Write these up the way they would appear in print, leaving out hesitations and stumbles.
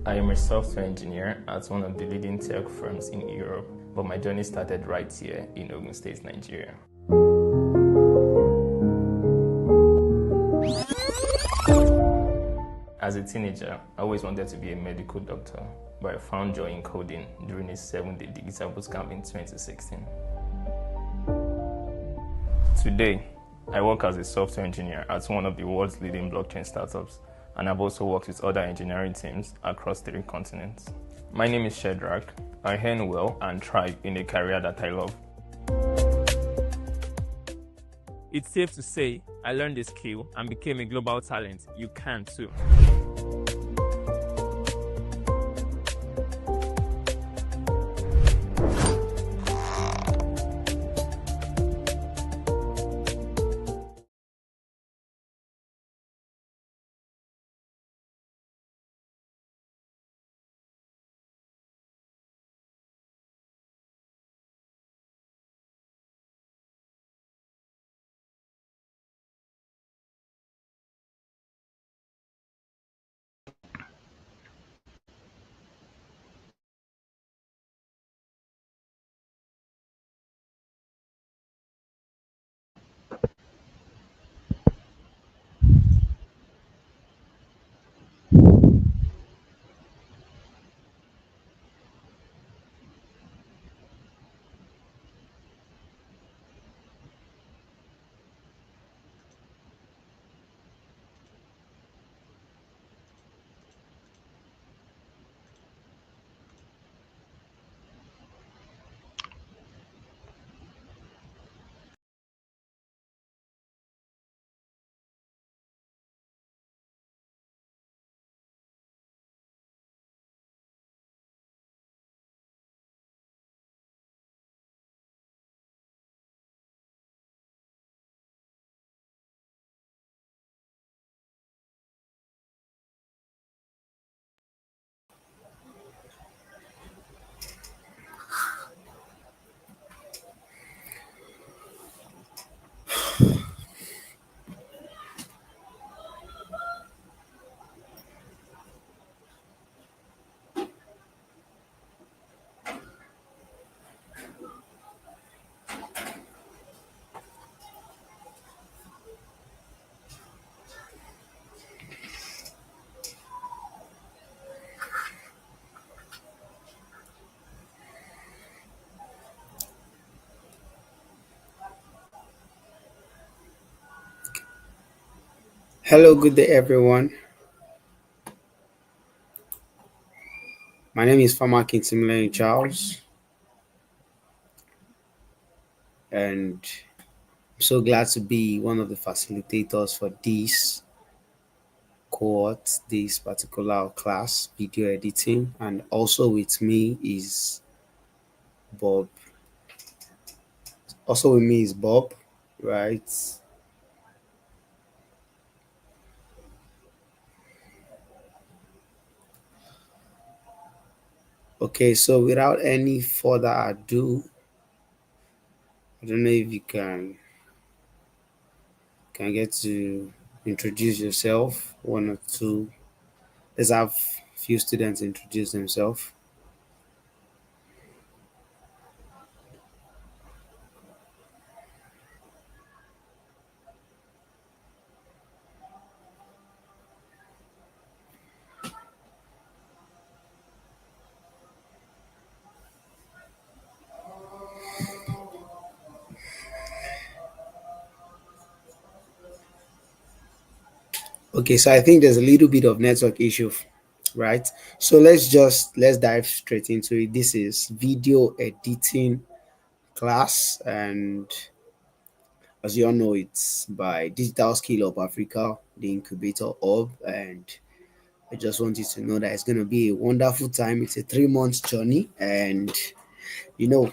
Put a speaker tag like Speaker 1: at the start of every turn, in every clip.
Speaker 1: I am a software engineer at one of the leading tech firms in Europe, but my journey started right here in Ogun State, Nigeria. As a teenager, I always wanted to be a medical doctor, but I found joy in coding during a 7-day digital bootcamp in 2016. Today, I work as a software engineer at one of the world's leading blockchain startups, and I've also worked with other engineering teams across 3 continents. My name is Shedrack. I earn well and thrive in a career that I love. It's safe to say I learned a skill and became a global talent. You can too.
Speaker 2: Hello, good day, everyone. My name is Farmer Kintimilane Charles, and I'm so glad to be one of the facilitators for this cohort, this particular class, video editing. And also with me is Bob. Also with me is Bob, right? Okay, so without any further ado, I don't know if you can get to introduce yourself, one or two. Let's have few students introduce themselves. Okay, so I think there's a little bit of network issue, right? So let's dive straight into it. This is video editing class, and as you all know, it's by Digital Skillup Africa, the Incubator hub, and I just want you to know that it's going to be a wonderful time. It's a 3 month journey, and you know,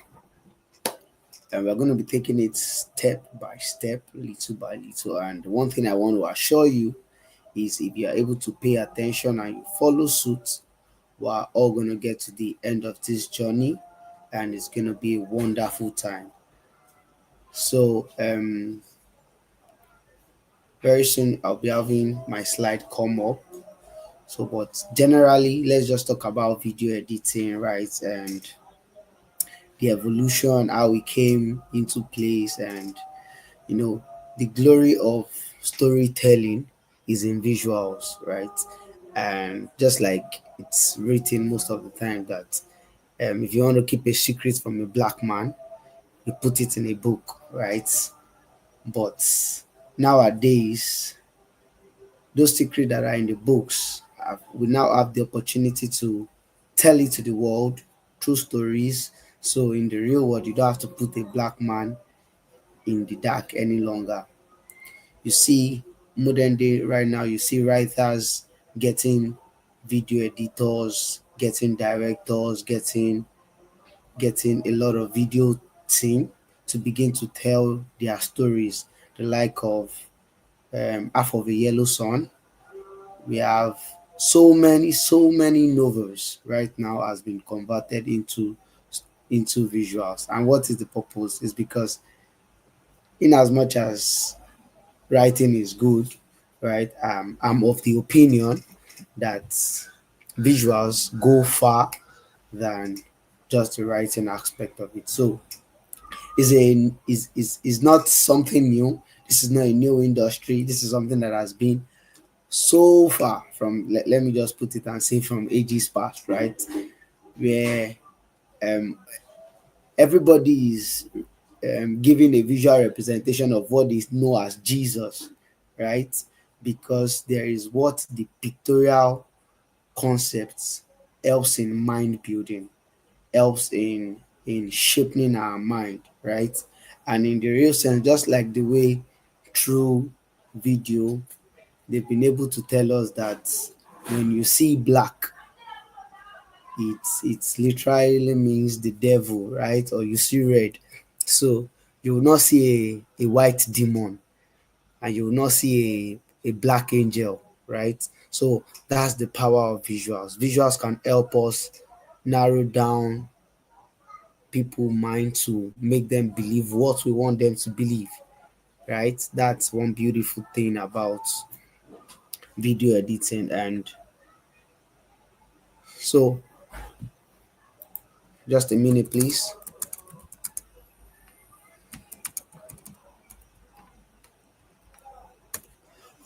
Speaker 2: and we're going to be taking it step by step, little by little. And one thing I want to assure you is if you are able to pay attention and you follow suit, we're all going to get to the end of this journey, and it's going to be a wonderful time. So very soon I'll be having my slide come up, So, but generally, let's just talk about video editing, right? And the evolution, how it came into place, and you know, the glory of storytelling is in visuals, right? And just like it's written most of the time that if you want to keep a secret from a black man, you put it in a book, right? But nowadays, those secrets that are in the books, we now have the opportunity to tell it to the world through stories. So in the real world, you don't have to put a black man in the dark any longer. You see, modern day right now, you see writers getting video editors, getting directors, getting a lot of video team to begin to tell their stories. The like of Half of a Yellow Sun. We have so many novels right now has been converted into visuals. And what is the purpose? Is because in as much as writing is good, right? I'm of the opinion that visuals go far than just the writing aspect of it. So is not something new. This is not a new industry. This is something that has been so far from, let me just put it and say, from ages past, right? Where um everybody is giving a visual representation of what is known as Jesus, right? Because there is what the pictorial concepts helps in mind building, helps in shaping our mind, right? And in the real sense, just like the way through video they've been able to tell us that when you see black, it's literally means the devil, right? Or you see red, so you will not see a white demon, and you will not see a black angel, right? So that's the power of visuals. Visuals can help us narrow down people mind to make them believe what we want them to believe, right? That's one beautiful thing about video editing. And so, just a minute please.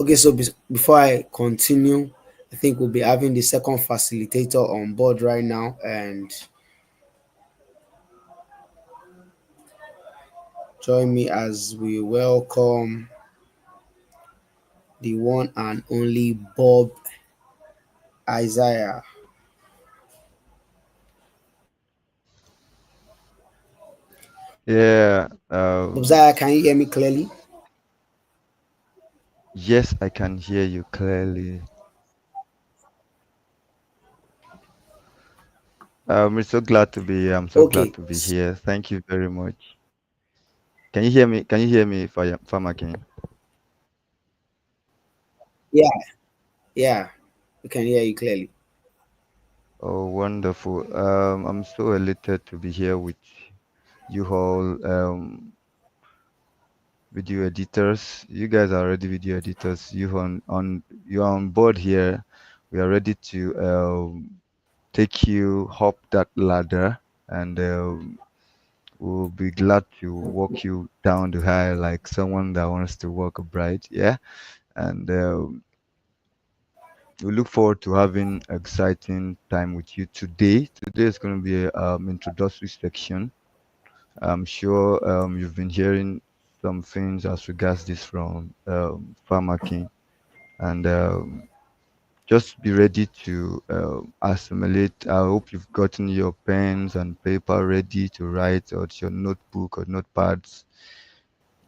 Speaker 2: Okay, so before I continue, I think we'll be having the second facilitator on board right now, and join me as we welcome the one and only Bob Isaiah.
Speaker 3: Yeah,
Speaker 2: Bob Isaiah, can you hear me clearly?
Speaker 3: yes, I can hear you clearly. We're so glad to be here. I'm so glad
Speaker 2: Okay.
Speaker 3: to be here. Thank you very much. Can you hear me? Can you hear me, Farmer King?
Speaker 2: Yeah, yeah, we can hear you clearly.
Speaker 3: Oh, wonderful. I'm so elated to be here with you all, video editors. You guys are already video editors. You're on board here. We are ready to take you up that ladder, and we'll be glad to walk you down the aisle like someone that wants to walk a bride. Yeah. And we look forward to having exciting time with you today. Today is going to be a introductory section. I'm sure you've been hearing some things as regards this from Farmer King, and just be ready to assimilate. I hope you've gotten your pens and paper ready to write, or your notebook or notepads.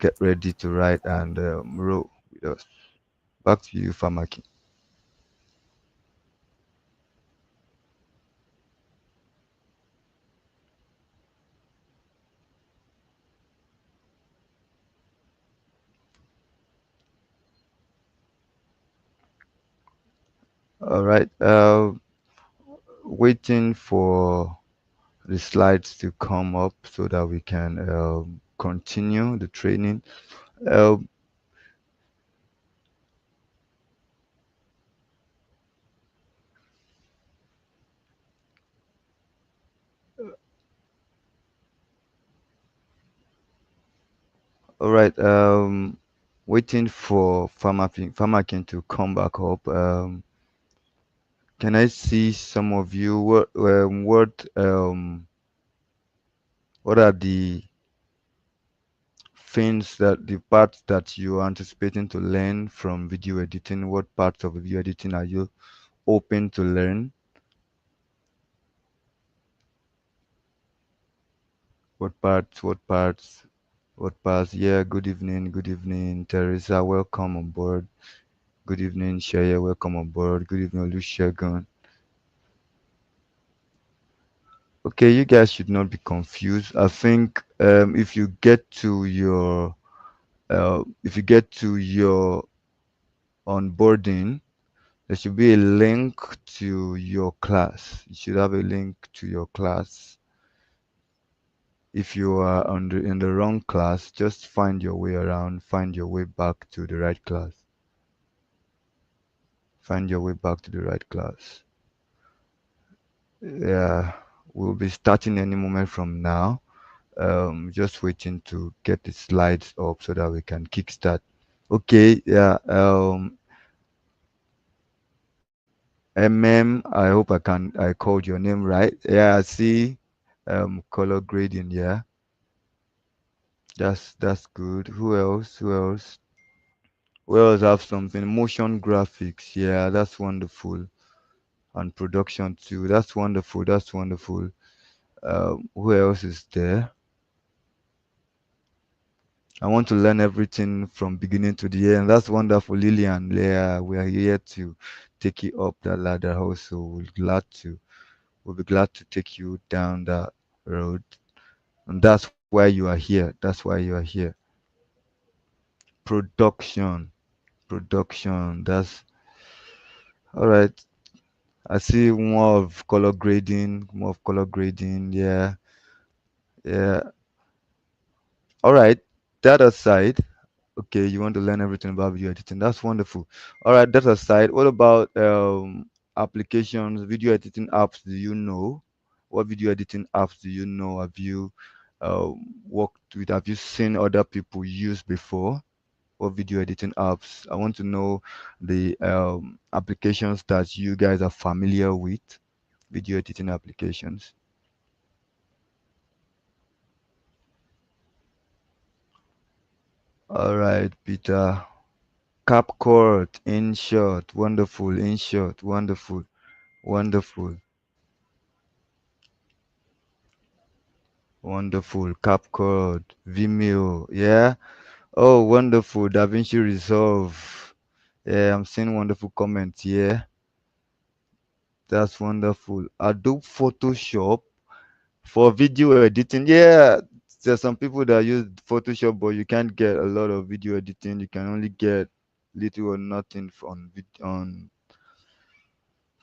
Speaker 3: Get ready to write and roll with us. Back to you, Farmer King. All right. Waiting for the slides to come up so that we can continue the training. Uh, All right. Waiting for Pharmakin to come back up. Can I see some of you? What are the things that the parts that you are anticipating to learn from video editing? What parts of video editing are you open to learn? What parts? What parts? What parts? Yeah. Good evening. Good evening, Teresa. Welcome on board. Good evening, Shaya. Welcome on board. Good evening, Olusegun. Okay, you guys should not be confused. I think if you get to your onboarding, there should be a link to your class. You should have a link to your class. If you are in the wrong class, just find your way around, find your way back to the right class. Find your way back to the right class. Yeah, we'll be starting any moment from now. Just waiting to get the slides up so that we can kickstart. Okay, yeah. I hope I called your name right. Yeah, I see. Color grading. Yeah, that's good. Who else? Who else? Who else have something? Motion graphics. Yeah, that's wonderful. And production too. That's wonderful. That's wonderful. Who else is there? I want to learn everything from beginning to the end. That's wonderful, Lillian. Yeah, we are here to take you up that ladder. Also, we'll be glad to take you down that road. And that's why you are here. That's why you are here. Production, production. That's all right. I see more of color grading, more of color grading. Yeah, yeah. All right. That aside, okay, you want to learn everything about video editing. That's wonderful. All right, that aside, what about applications, video editing apps do you know? What video editing apps do you know? Have you worked with, have you seen other people use before? What video editing apps? I want to know the applications that you guys are familiar with, video editing applications. All right, Peter. CapCut, InShot, wonderful, InShot, wonderful, wonderful, wonderful, CapCut, Vimeo, yeah. Oh, wonderful, DaVinci Resolve. Yeah, I'm seeing wonderful comments here. That's wonderful. Adobe Photoshop for video editing. Yeah, there's some people that use Photoshop, but you can't get a lot of video editing. You can only get little or nothing on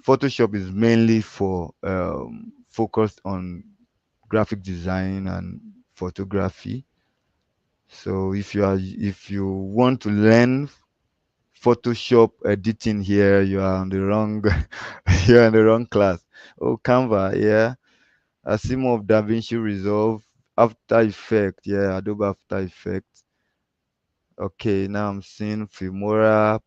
Speaker 3: Photoshop is mainly for focused on graphic design and photography. So if you want to learn Photoshop editing here, you are on the wrong you're in the wrong class. Oh, Canva, yeah. I see more of DaVinci Resolve, After Effects, yeah, Adobe After Effects. Okay, now I'm seeing Filmora,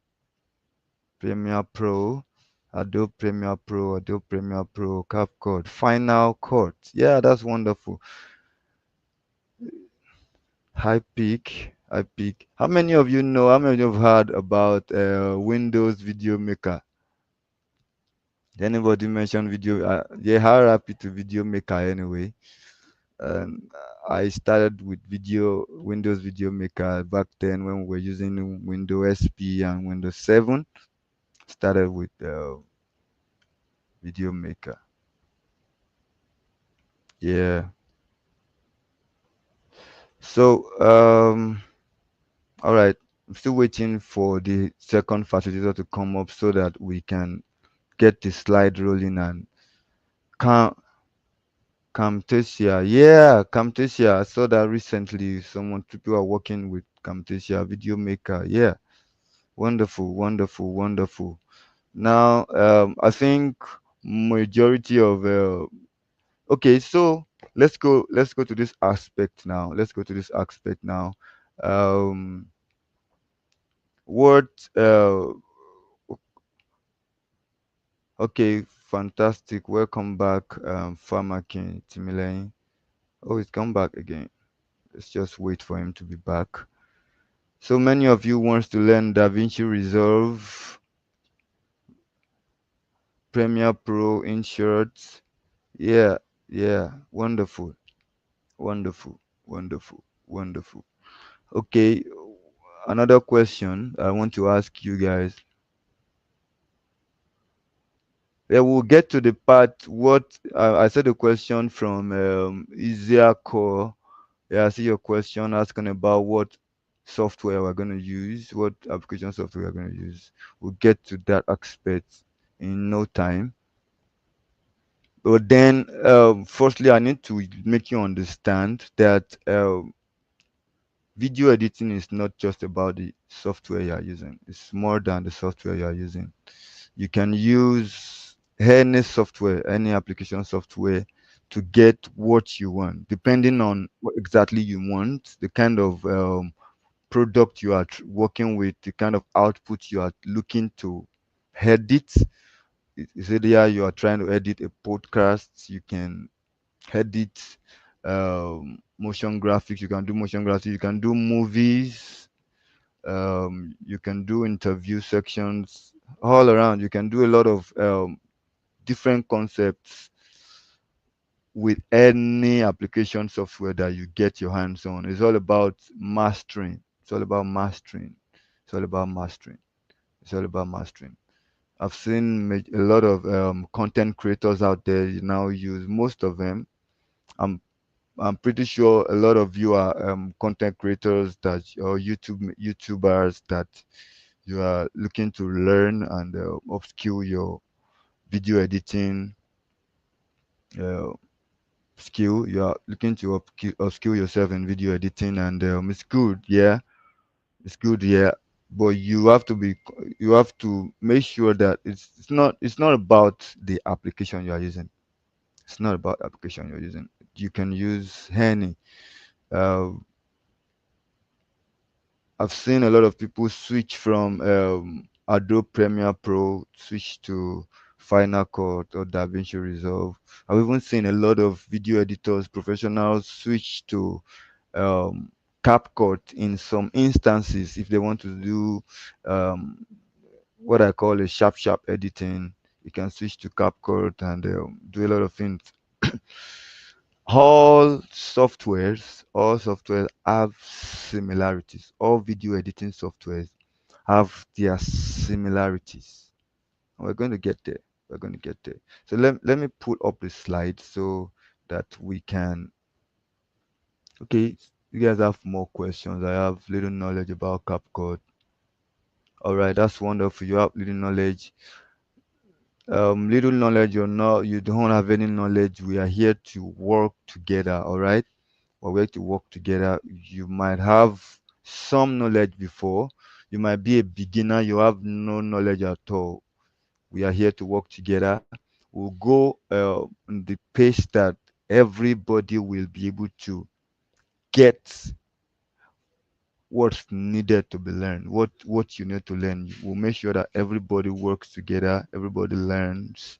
Speaker 3: Premiere Pro, Adobe Premiere Pro, Adobe Premiere Pro, CapCut, Final Cut. Yeah, that's wonderful. High Peak. How many of you know? How many of you have heard about Windows Video Maker? Did anybody mention video? Yeah, how happy to Video Maker anyway. Um, I started with Windows Video Maker back then when we were using Windows SP and Windows 7. Started with Video Maker. Yeah. So, all right. I'm still waiting for the second facilitator to come up so that we can get the slide rolling and Cam Camtasia. Yeah, Camtasia. I saw that recently. People are working with Camtasia Video Maker. Yeah. Wonderful, wonderful, wonderful. Now, I think majority of okay, so let's go to this aspect now. Let's go to this aspect now. Um, what? Okay, fantastic. Welcome back, Farmer King Timilein. Oh, he's come back again. Let's just wait for him to be back. So many of you wants to learn DaVinci Resolve, Premiere Pro in short. Yeah, yeah, wonderful, wonderful, wonderful, wonderful. Okay, another question I want to ask you guys. Yeah, we'll get to the part what I said a question from Easier Core. Yeah, I see your question asking about what software we're going to use, what application software we're going to use. We'll get to that aspect in no time. But then, firstly, I need to make you understand that video editing is not just about the software you are using. It's more than the software you are using. You can use any software, any application software to get what you want, depending on what exactly you want, the kind of product you are working with, the kind of output you are looking to edit. Is it yeah, you are trying to edit a podcast, you can edit motion graphics, you can do motion graphics, you can do movies, you can do interview sections all around. You can do a lot of different concepts with any application software that you get your hands on. It's all about mastering. It's all about mastering. It's all about mastering. It's all about mastering. I've seen a lot of content creators out there now use most of them. I'm I'm pretty sure a lot of you are content creators that or YouTubers that you are looking to learn and upskill your video editing uh, skill. You are looking to upskill yourself in video editing, and it's good. Yeah, it's good. Yeah, but you have to make sure that it's not about the application you are using. It's not about application you're using. You can use any. Uh, I've seen a lot of people switch from Adobe Premiere Pro, switch to Final Cut or DaVinci Resolve. I've even seen a lot of video editors, professionals switch to CapCut in some instances if they want to do um, what I call a sharp editing. You can switch to CapCut and do a lot of things. All softwares have similarities. All video editing softwares have their similarities. We're going to get there. We're going to get there. So let me put up a slide so that we can. Okay, you guys have more questions. I have little knowledge about CapCut. All right, that's wonderful. You have little knowledge. Little knowledge or not, you don't have any knowledge. We are here to work together. All right, we're here to work together. You might have some knowledge before. You might be a beginner. You have no knowledge at all. We are here to work together. We'll go in the pace that everybody will be able to get what's needed to be learned, what you need to learn. We'll make sure that everybody works together, everybody learns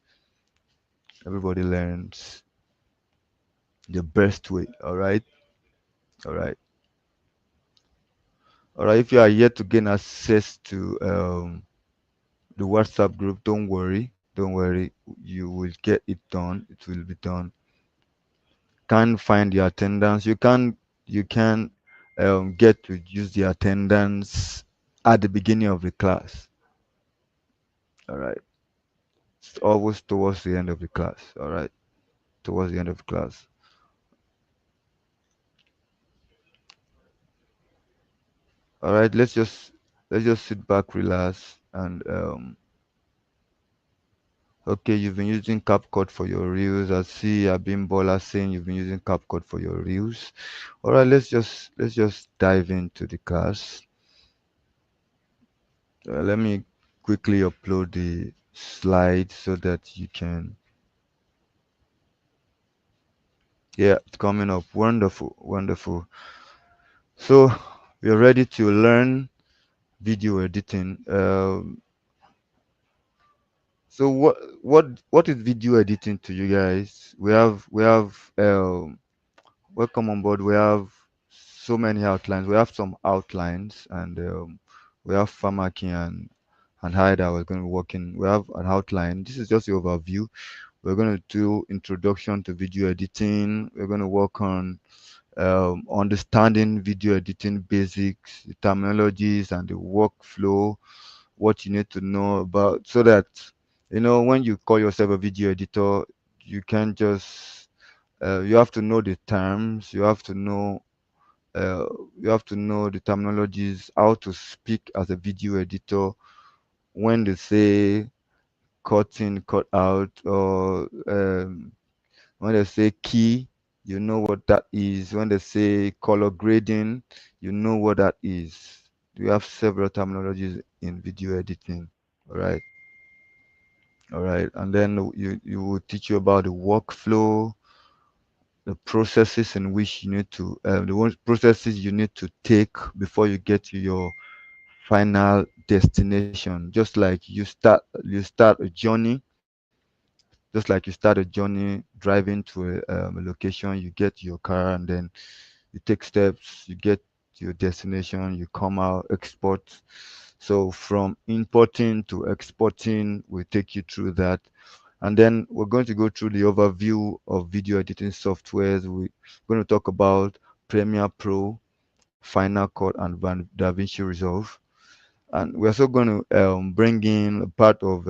Speaker 3: the best way. All right, all right. If you are yet to gain access to the WhatsApp group, don't worry. You will get it done. It will be done. Can't find the attendance. You can get to use the attendance at the beginning of the class. All right. It's always towards the end of the class. All right. Towards the end of the class. All right. Let's just sit back, relax, and okay. You've been using CapCut for your reels. I see Abimbola saying you've been using CapCut for your reels. All right. Let's just dive into the class. Let me quickly upload the slide so that you can. Yeah, it's coming up. Wonderful, wonderful. So we are ready to learn video editing. So what is video editing to you guys? We have welcome on board. We have so many outlines. We have some outlines, and we have Famaki and Haida. We're going to be working. We have an outline. This is just the overview. We're going to do introduction to video editing. We're going to work on understanding video editing basics, the terminologies, and the workflow. What you need to know about, so that when you call yourself a video editor, you can just you have to know the terms. Uh, you have to know the terminologies, how to speak as a video editor when they say cut in, cut out, or when they say key, you know what that is. When they say color grading, you know what that is. We have several terminologies in video editing. All right, all right, and then you will teach you about the workflow, the processes in which you need to processes you need to take before you get to your final destination. Just like you start a journey, just like you start a journey driving to a location, you get your car, and then you take steps, you get to your destination, you come out, export. So from importing to exporting, we take you through that. And then we're going to go through the overview of video editing softwares. We're going to talk about Premiere Pro, Final Cut, and DaVinci Resolve. And we're also going to bring in a part of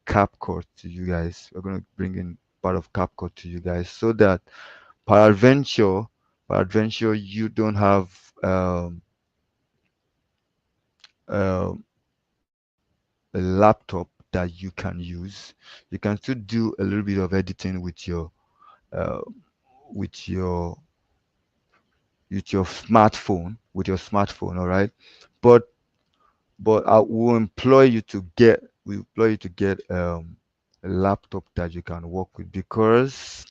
Speaker 3: CapCut to you guys. We're going to bring in part of CapCut to you guys, so that peradventure, peradventure you don't have um, a laptop that you can use. You can still do a little bit of editing uh, with your with your smartphone, all right. But I will employ you to get we employ you to get a laptop that you can work with, because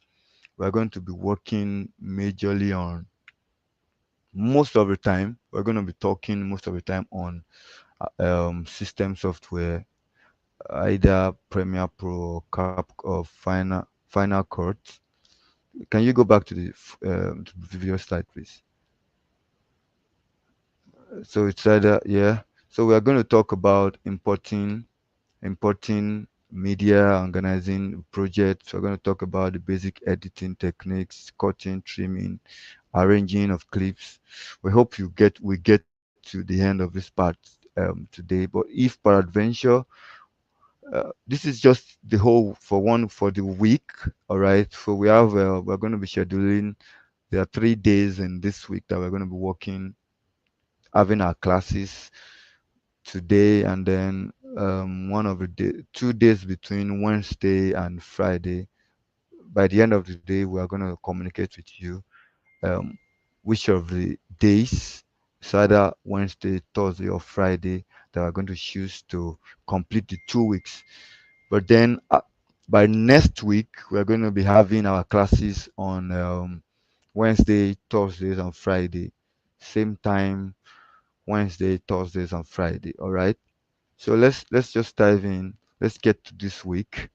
Speaker 3: we're going to be working majorly on most of the time. We're going to be talking most of the time on system software, either Premiere Pro or Cap or Final Cut. Can you go back to the video slide, please? So it's either, yeah. So we are going to talk about importing media, organizing projects. We're going to talk about the basic editing techniques, cutting, trimming, arranging of clips. We get to the end of this part today. But if peradventure, this is just the whole for the week. All right. So we're going to be scheduling. There are 3 days in this week that we're going to be working, having our classes today, and then 2 days between Wednesday and Friday. By the end of the day, we are going to communicate with you um, which of the days, it's either Wednesday, Thursday, or Friday, that we're going to choose to complete the 2 weeks. But then by next week, we're going to be having our classes on Wednesday, Thursdays, and Friday. Same time, Wednesday, Thursdays, and Friday. All right. So let's just dive in. Let's get to this week.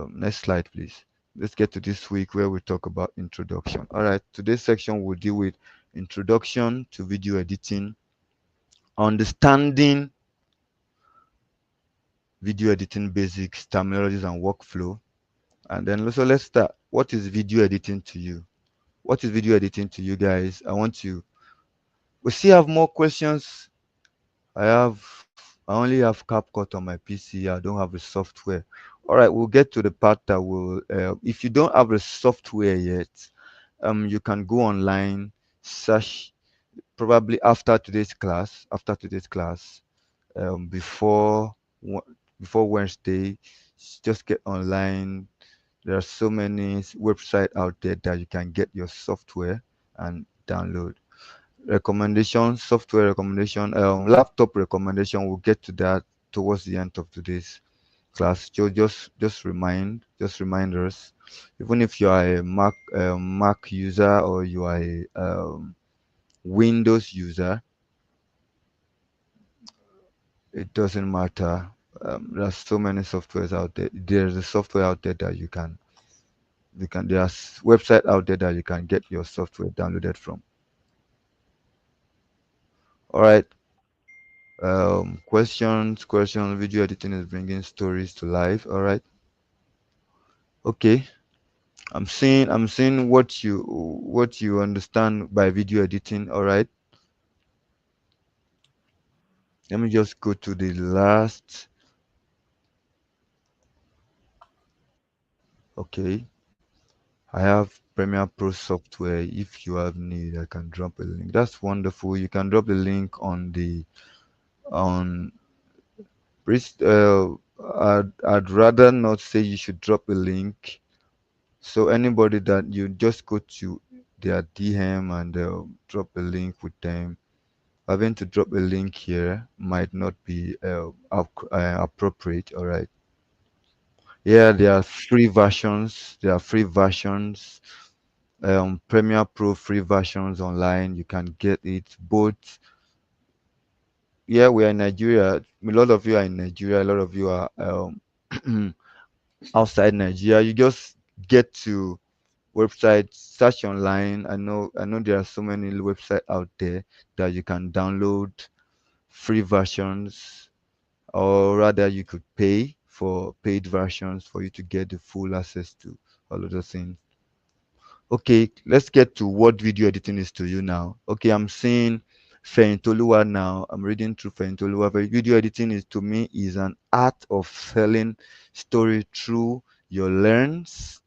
Speaker 3: Next slide, please. Let's get to this week where we talk about introduction. All right. Today's section will deal with introduction to video editing, understanding video editing basics, terminologies, and workflow. And then also let's start. What is video editing to you? What is video editing to you guys? We still have more questions. I only have CapCut on my PC. I don't have the software. All right, we'll get to the part that will. If you don't have the software yet, you can go online, search probably after today's class. After today's class, before before Wednesday, just get online. There are so many websites out there that you can get your software and download. Recommendation, software recommendation, laptop recommendation. We'll get to that towards the end of today's class. So just remind us, even if you are a Mac user, or you are Windows user, it doesn't matter. There's so many softwares out there. There's a software out there that there's website out there that you can get your software downloaded from. All right. Questions. Video editing is bringing stories to life. All right. Okay. I'm seeing what you understand by video editing. All right. Let me just go to the last. Okay. I have Premiere Pro software. If you have need, I can drop a link. That's wonderful. You can drop the link on I'd rather not say you should drop a link. So anybody that you just go to their DM and drop a link with them. Having to drop a link here might not be appropriate. All right. Yeah, there are free versions. There are free versions. Premiere Pro free versions online. You can get it both. Yeah, we are in Nigeria. A lot of you are in Nigeria. A lot of you are outside Nigeria. You just get to website, search online. I know there are so many websites out there that you can download free versions, or rather you could pay for paid versions for you to get the full access to all of those things. Okay, let's get to what video editing is to you now. Okay, I'm seeing Feyintoluwa now. I'm reading through Feyintoluwa. Video editing is to me is an art of telling story through your lens.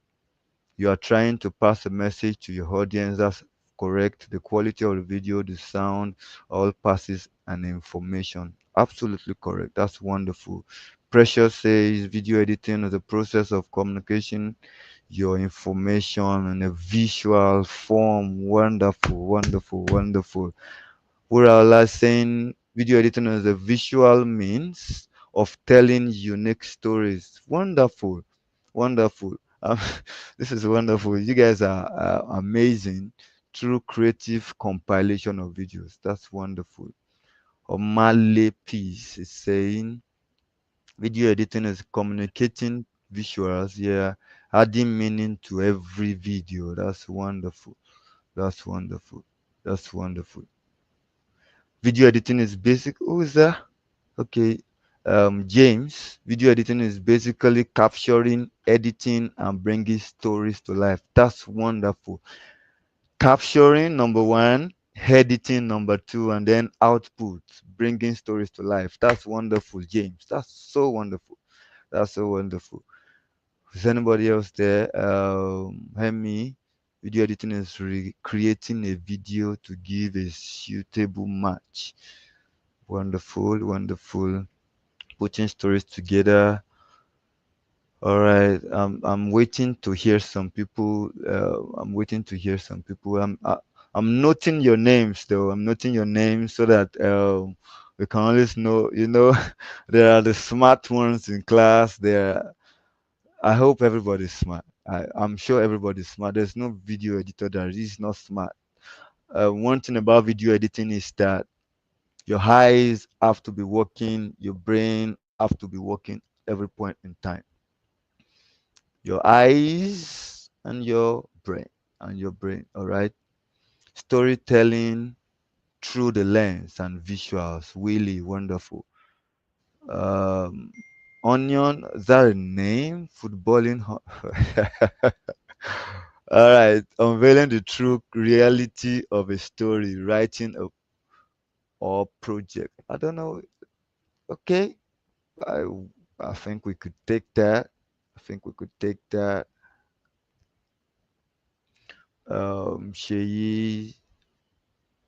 Speaker 3: You are trying to pass a message to your audience. That's correct. The quality of the video, the sound, all passes an information. Absolutely correct. That's wonderful. Precious says video editing is a process of communication your information in a visual form. Wonderful, wonderful, wonderful. Whereas saying video editing is a visual means of telling unique stories. Wonderful, wonderful. Um, this is wonderful. You guys are amazing through creative compilation of videos. That's wonderful. Omale Peace is saying video editing is communicating visuals, yeah, adding meaning to every video. That's wonderful. That's wonderful. That's wonderful. Video editing is basic. Who is that? Okay. James, video editing is basically capturing, editing, and bringing stories to life. That's wonderful. Capturing, number one, editing, number two, and then output, bringing stories to life. That's wonderful, James. That's so wonderful. That's so wonderful. Is anybody else there? Hemi, video editing is creating a video to give a suitable match. Wonderful, wonderful. Putting stories together. All right. I'm waiting to hear some people. I'm waiting to hear some people. I'm noting your names though. I'm noting your names so that we can always know. There are the smart ones in class. I hope everybody's smart. I'm sure everybody's smart. There's no video editor that is not smart. One thing about video editing is that your eyes have to be working, your brain have to be working every point in time. Your eyes and your brain. All right. Storytelling through the lens and visuals, really wonderful. Um, Onion, is that a name? Footballing. All right, unveiling the true reality of a story, writing a or project. I don't know. Okay, I I think we could take that. I think we could take that. Sheyi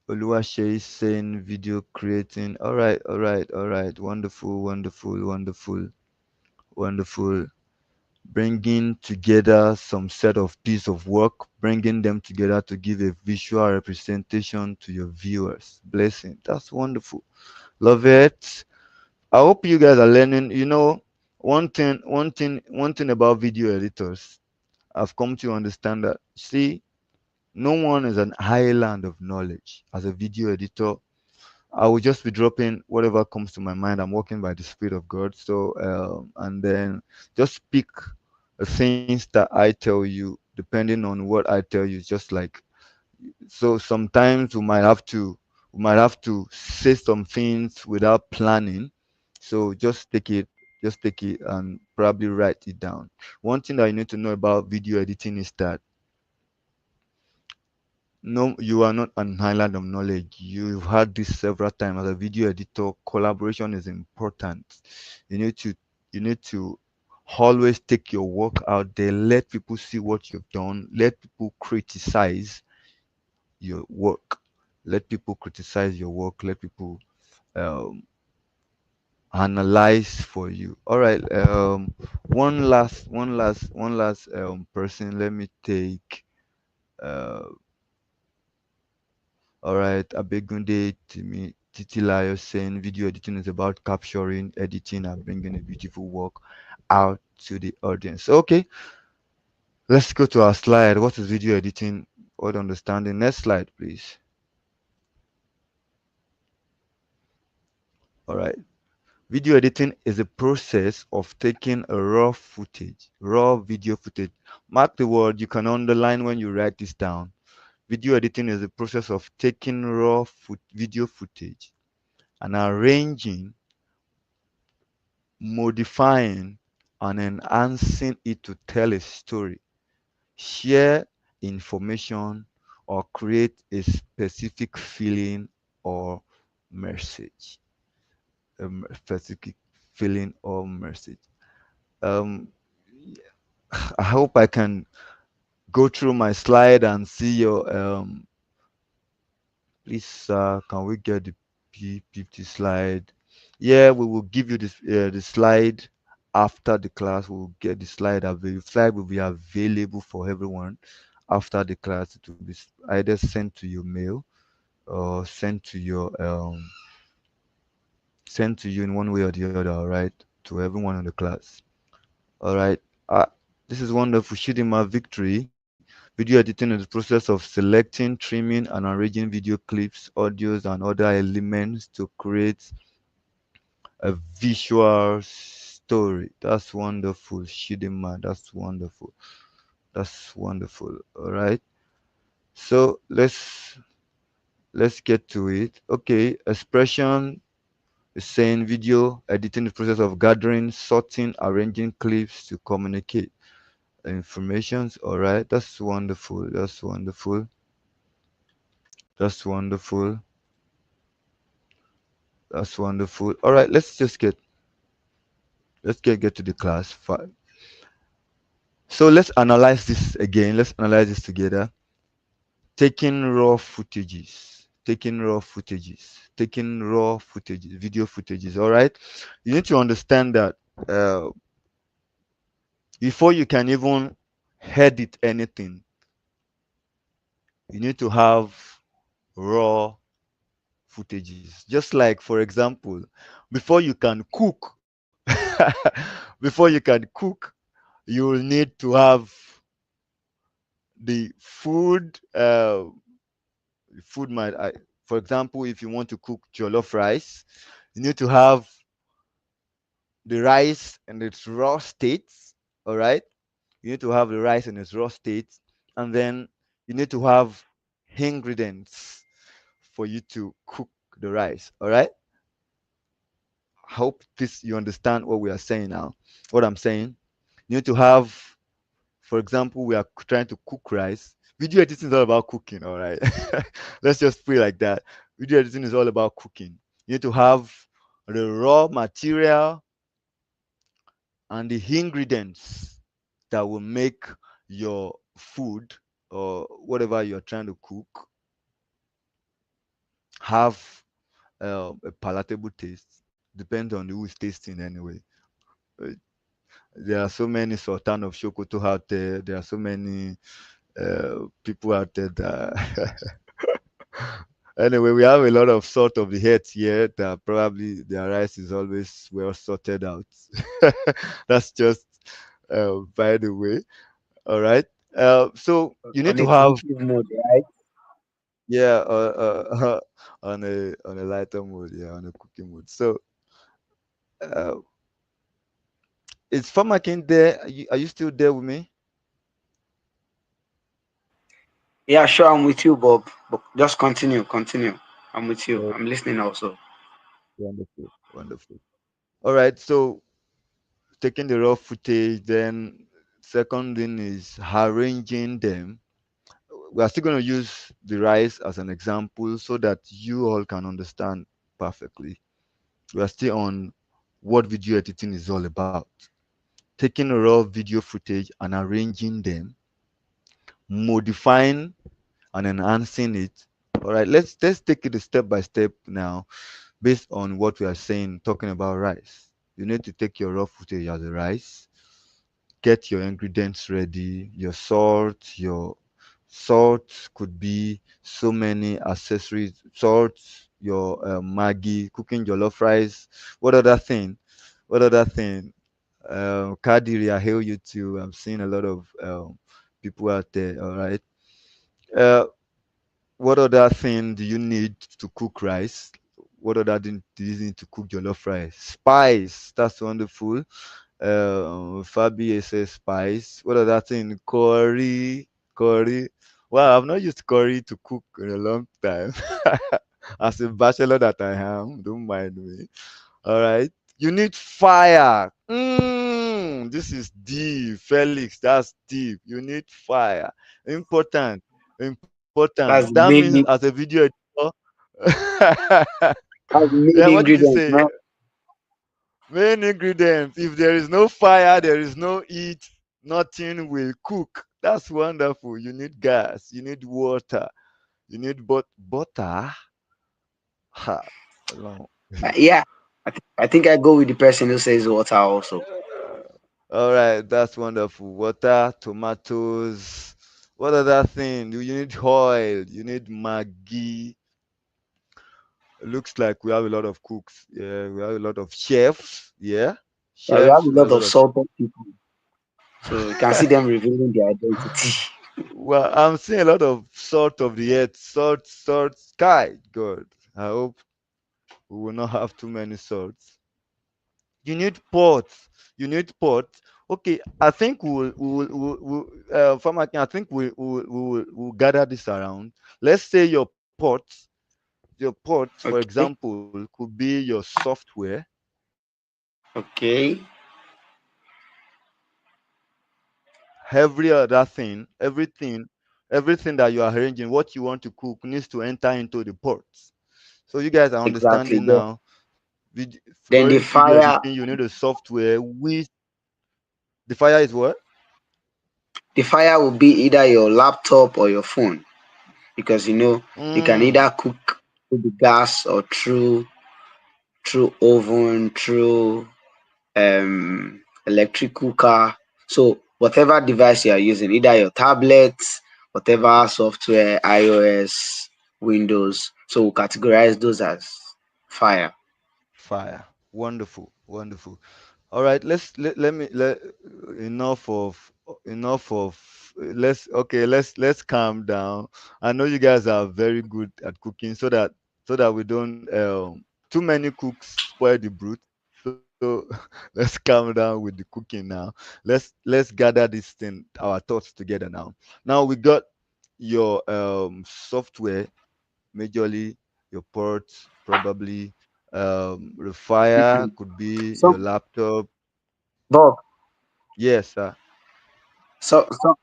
Speaker 3: Oluwaseyi saying video creating. All right, all right, all right. Wonderful, wonderful, wonderful, wonderful. Bringing together some set of piece of work, bringing them together to give a visual representation to your viewers. Blessing. That's wonderful. Love it. I hope you guys are learning. One thing about video editors, I've come to understand that. See, No one is an island of knowledge. As a video editor, I will just be dropping whatever comes to my mind. I'm walking by the Spirit of God. So, and then just pick the things that I tell you, depending on what I tell you. Just like, so sometimes we might have to say some things without planning. So just take it and probably write it down. One thing that you need to know about video editing is that no, you are not an island of knowledge. You've had this several times. As a video editor, collaboration is important. You need to you need to always take your work out there. Let people see what you've done. Let people criticize your work. Let people criticize your work. Let people um, analyze for you. All right. One last person. Let me take. Uh, All right, Abegunde Timi Titilayo saying video editing is about capturing, editing, and bringing a beautiful work out to the audience. Okay, let's go to our slide. What is video editing? What understanding? Next slide, please. All right. Video editing is a process of taking a raw video footage. Mark the word, you can underline when you write this down. Video editing is a process of taking video footage and arranging, modifying, and enhancing it to tell a story, share information, or create a specific feeling or message. Specific feeling or message. Um, I hope I can go through my slide and see your. Please, can we get the P50 slide? Yeah, we will give you this the slide after the class. We'll get the slide available. Slide will be available for everyone after the class. It will be either sent to your mail or sent to you in one way or the other. All right, to everyone in the class. All right. Uh, this is wonderful. Shidima Victory. Video editing is the process of selecting, trimming, and arranging video clips, audios, and other elements to create a visual story. That's wonderful, Shidima. That's wonderful. That's wonderful. All right. So let's get to it. Okay. Expression is saying video editing the process of gathering, sorting, arranging clips to communicate informations. All right. That's wonderful. That's wonderful. That's wonderful. That's wonderful. All right. Let's get to the class. So let's analyze this again. Let's analyze this together. Taking raw footages, video footages. All right. You need to understand that uh, before you can even edit anything, you need to have raw footages. Just like, for example, before you can cook, before you can cook, you will need to have the food. For example, if you want to cook jollof rice, you need to have the rice in its raw states. All right, you need to have the rice in its raw states, and then you need to have ingredients for you to cook the rice. All right. Hope this you understand what we are saying now. What I'm saying, you need to have, for example, we are trying to cook rice. Video editing is all about cooking. All right. Let's just put it like that. Video editing is all about cooking. You need to have the raw material and the ingredients that will make your food or whatever you're trying to cook have a palatable taste. Depends on who is tasting anyway. Uh, There are so many Sultan of Shokoto out there. There are so many people out there that anyway, we have a lot of salt of the heads here that probably their rice is always well sorted out. That's just by the way. All right. So you need
Speaker 2: On
Speaker 3: to
Speaker 2: a
Speaker 3: have,
Speaker 2: creative mode, right?
Speaker 3: yeah, on a lighter mode, yeah, on a cooking mode. So uh, is Famakin there? Are you still there with me?
Speaker 2: Yeah, sure, I'm with you, Bob. But just continue, continue. I'm with you.
Speaker 3: Oh,
Speaker 2: I'm listening also.
Speaker 3: wonderful, wonderful. All right, so taking the raw footage, then second thing is arranging them. We are still going to use the rice as an example so that you all can understand perfectly. We are still on what video editing is all about. Taking raw video footage and arranging them, modifying and enhancing it. All right, let's take it step by step now, based on what we are saying, talking about rice. You need to take your raw footage as a rice, get your ingredients ready, your salt could be so many accessories, salt, your Maggi, cooking jollof rice, what other thing, what other thing? Kadiri, I hail you too. I'm seeing a lot of people out there. All right. Uh, what other thing do you need to cook rice? What other thing do you need to cook jollof rice? Spice. That's wonderful. Fabi says spice. What other thing? Curry. Well, I've not used curry to cook in a long time. As a bachelor that I am, don't mind me. All right. You need fire. This is deep, Felix. That's deep. You need fire. Important. Important. That
Speaker 2: That's the
Speaker 3: means as
Speaker 2: main,
Speaker 3: a video editor.
Speaker 2: that's the
Speaker 3: Yeah,
Speaker 2: main
Speaker 3: what did you
Speaker 2: ingredient,
Speaker 3: say?
Speaker 2: no?
Speaker 3: Main ingredients. If there is no fire, there is no heat, nothing will cook. That's wonderful. You need gas, you need water, you need butter. Ha, long.
Speaker 2: Yeah, I think I go with the person who says water also.
Speaker 3: All right, that's wonderful. Water, tomatoes. What other thing? You need oil, you need Maggi. Looks like we have a lot of cooks. Yeah, we have a lot of chefs. Yeah,
Speaker 2: Yeah, we have
Speaker 3: chefs.
Speaker 2: a
Speaker 3: We have
Speaker 2: lot
Speaker 3: a lot
Speaker 2: of
Speaker 3: of.
Speaker 2: salted people, so you can see them revealing their identity.
Speaker 3: Well, I'm seeing a lot of salt of the earth, salt, sky. God, I hope we will not have too many salts. You need pots. You need pots. Okay, I think Farmer King, I think we'll gather this around. Let's say your pots, for
Speaker 2: Okay,
Speaker 3: example, could be your software,
Speaker 2: okay,
Speaker 3: every other thing, everything that you are arranging, what you want to cook needs to enter into the pots. So you guys are
Speaker 2: exactly.
Speaker 3: understanding now.
Speaker 2: Then
Speaker 3: For
Speaker 2: the
Speaker 3: video
Speaker 2: fire,
Speaker 3: editing, you need a software which the fire is what?
Speaker 2: the fire will be either your laptop or your phone, because you can
Speaker 3: Mm,
Speaker 2: either cook through the gas or through oven, through electric cooker. So whatever device you are using, either your tablet, whatever software, iOS, Windows. So we'll categorize those as fire.
Speaker 3: fire. Wonderful, wonderful. All right, let me let enough of enough of let's calm down. I know you guys are very good at cooking, so that we don't too many cooks spoil the broth. So let's calm down with the cooking now. Let's gather this thing, our thoughts together now. Now we got your software, majorly your ports, probably the fire
Speaker 2: Mhm.
Speaker 3: could be
Speaker 2: So,
Speaker 3: your laptop.
Speaker 2: Bob,
Speaker 3: Yes, sir.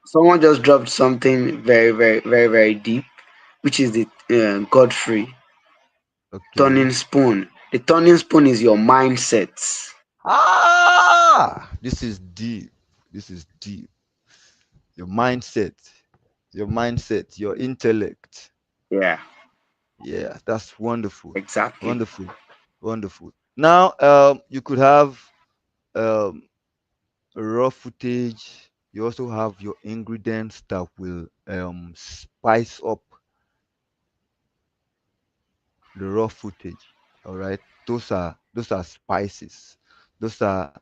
Speaker 2: someone just dropped something very, very, very, very deep, which is the Godfrey turning
Speaker 3: Okay.
Speaker 2: spoon. The turning spoon is your mindset.
Speaker 3: This is deep. This is deep. Your mindset, your intellect.
Speaker 2: Yeah,
Speaker 3: Yeah, that's wonderful.
Speaker 2: exactly.
Speaker 3: Wonderful. Wonderful. Now, you could have um, raw footage. You also have your ingredients that will spice up the raw footage. All right, those are spices. Those are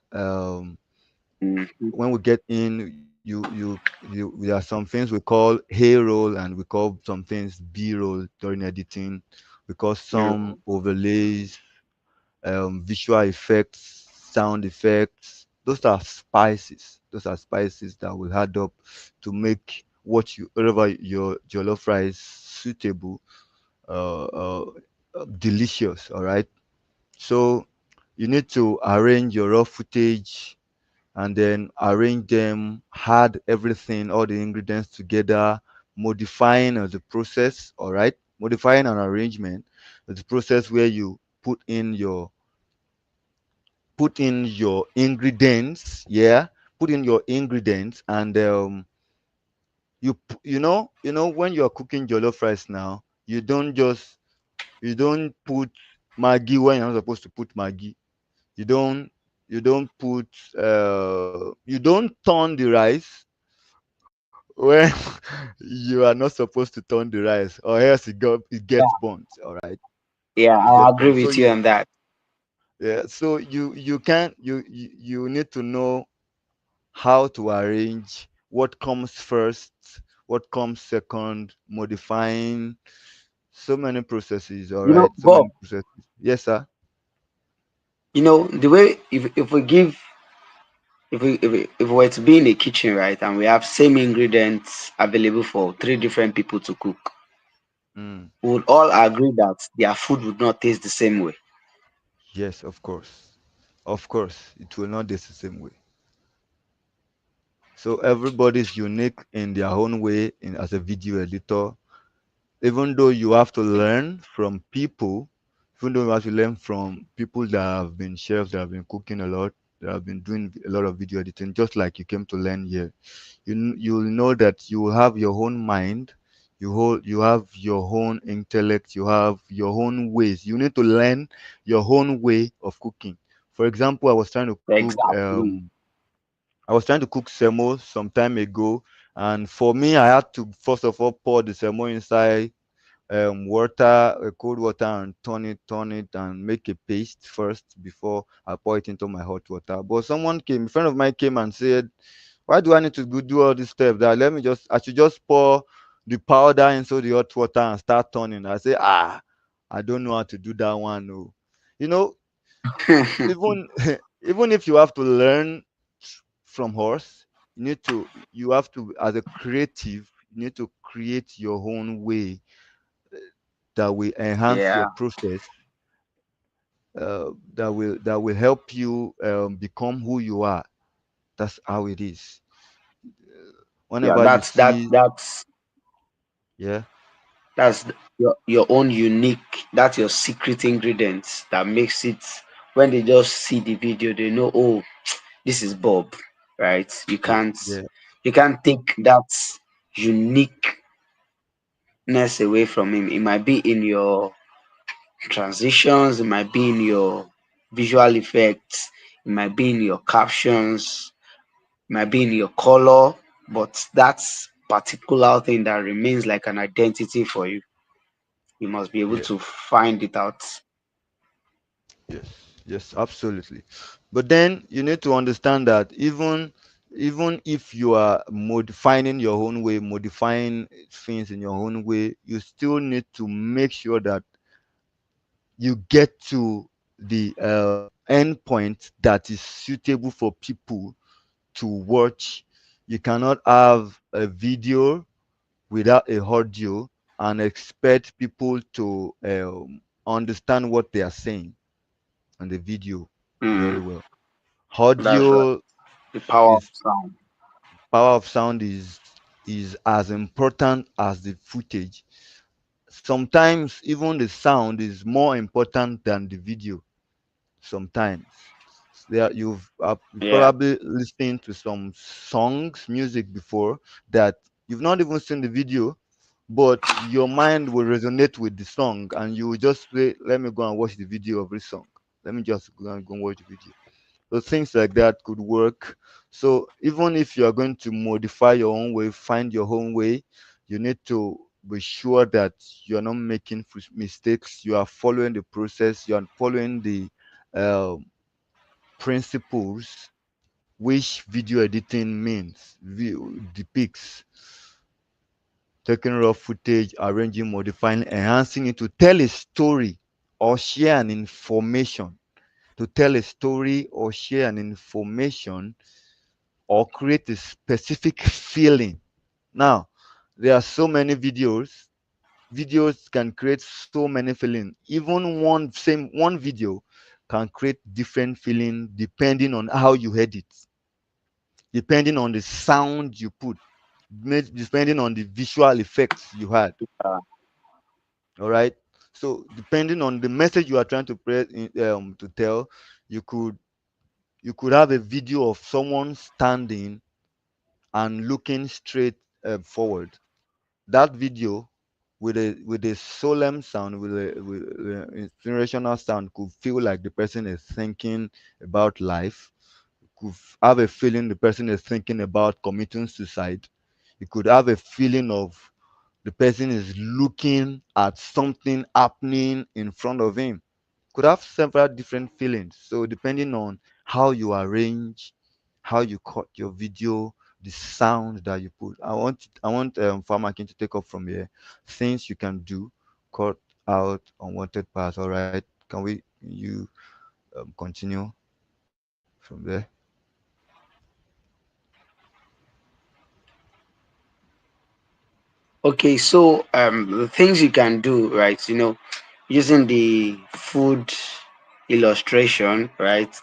Speaker 2: Mhm.
Speaker 3: when we get in. there are some things we call A roll and we call some things B roll during editing. We call some
Speaker 2: Mm.
Speaker 3: overlays, visual effects, sound effects. Those are spices. Those are spices that will add up to make what you whatever your jollof rice suitable, uh, uh, delicious. All right. So you need to arrange your raw footage and then arrange them, add everything, all the ingredients together, modifying the process. All right. Modifying an arrangement is the process where you put in your ingredients, yeah, put in your ingredients, and you know when you're cooking jollof rice now, you don't put maggi when you're not supposed to put maggi. You don't you don't put you don't turn the rice when you are not supposed to turn the rice, or else it
Speaker 2: Yeah,
Speaker 3: gets burnt. All right,
Speaker 2: yeah,
Speaker 3: it
Speaker 2: I
Speaker 3: gets
Speaker 2: agree
Speaker 3: burnt.
Speaker 2: with you on that.
Speaker 3: So you can you need to know how to arrange what comes first, what comes second, modifying so many processes. All
Speaker 2: You know,
Speaker 3: right, so many
Speaker 2: Bob,
Speaker 3: processes. Yes, sir.
Speaker 2: the way if we give if we were to be in a kitchen, right, and we have same ingredients available for three different people to cook,
Speaker 3: Mm,
Speaker 2: we would all agree that their food would not taste the same way.
Speaker 3: yes, of course. Of course, it will not taste the same way. So everybody's unique in their own way as a video editor. Even though you have to learn from people, even though you have to learn from people that have been chefs, that have been cooking a lot, that have been doing a lot of video editing, just like you came to learn here, you'll know that you will have your own mind, you have your own intellect, you have your own ways. You need to learn your own way of cooking. For example,
Speaker 2: Exactly.
Speaker 3: I was trying to cook semo some time ago, and for me, I had to first of all pour the semo inside water, cold water, and turn it, and make a paste first before I pour it into my hot water. But a friend of mine came and said, "Why do I need to go do all these steps? That I should just pour the powder into the hot water and start turning." I say, I don't know how to do that one. No, you know, even even if you have to learn from horse, you have to, as a creative, you need to create your own way that will enhance your
Speaker 2: Yeah,
Speaker 3: process, that will help you become who you are. That's how it is.
Speaker 2: yeah.
Speaker 3: Whenever you see, yeah,
Speaker 2: That's your own unique. That's your secret ingredients that makes it. When they just see the video, they know. Oh, this is Bob, right?
Speaker 3: yeah, yeah,
Speaker 2: You can't take that uniqueness away from him. It might be in your transitions, it might be in your visual effects, it might be in your captions, it might be in your color, but that's particular thing that remains like an identity for you. You must be able
Speaker 3: yeah,
Speaker 2: to find it out.
Speaker 3: yes, yes, absolutely. But then you need to understand that even if you are finding your own way, modifying things in your own way, you still need to make sure that you get to the end point that is suitable for people to watch. You cannot have a video without a audio and expect people to understand what they are saying on the video very
Speaker 2: Mm,
Speaker 3: well.
Speaker 2: that's right.
Speaker 3: Audio
Speaker 2: The power of
Speaker 3: is
Speaker 2: sound.
Speaker 3: power of sound is as important as the footage. Sometimes even the sound is more important than the video. Sometimes there you've
Speaker 2: Yeah.
Speaker 3: probably listened to some songs, music before that you've not even seen the video, but your mind will resonate with the song, and you will just say, "Let me go and watch the video of this song. Let me just go and watch the video." So things like that could work. So even if you are going to modify your own way, find your own way, you need to be sure that you are not making mistakes. You are following the process. You are following the um, principles which video editing means, depicts, taking raw footage, arranging, modifying, enhancing it to tell a story or share an information, to tell a story or share an information or create a specific feeling. Now, there are so many videos. Videos can create so many feelings. Even one video can create different feeling depending on how you edit, depending on the sound you put, depending on the visual effects you had. All right. So depending on the message you are trying to to tell, you could have a video of someone standing and looking straight forward. That video with a solemn sound, with inspirational sound, could feel like the person is thinking about life. Could have a feeling the person is thinking about committing suicide. You could have a feeling of the person is looking at something happening in front of him. Could have several different feelings. So depending on how you arrange, how you cut your video, the sound that you put. I want Pharmakin to take up from here. Things you can do, cut out unwanted parts. All right. Can we you continue from there?
Speaker 2: Okay, so the things you can do, right? Using the food illustration, right?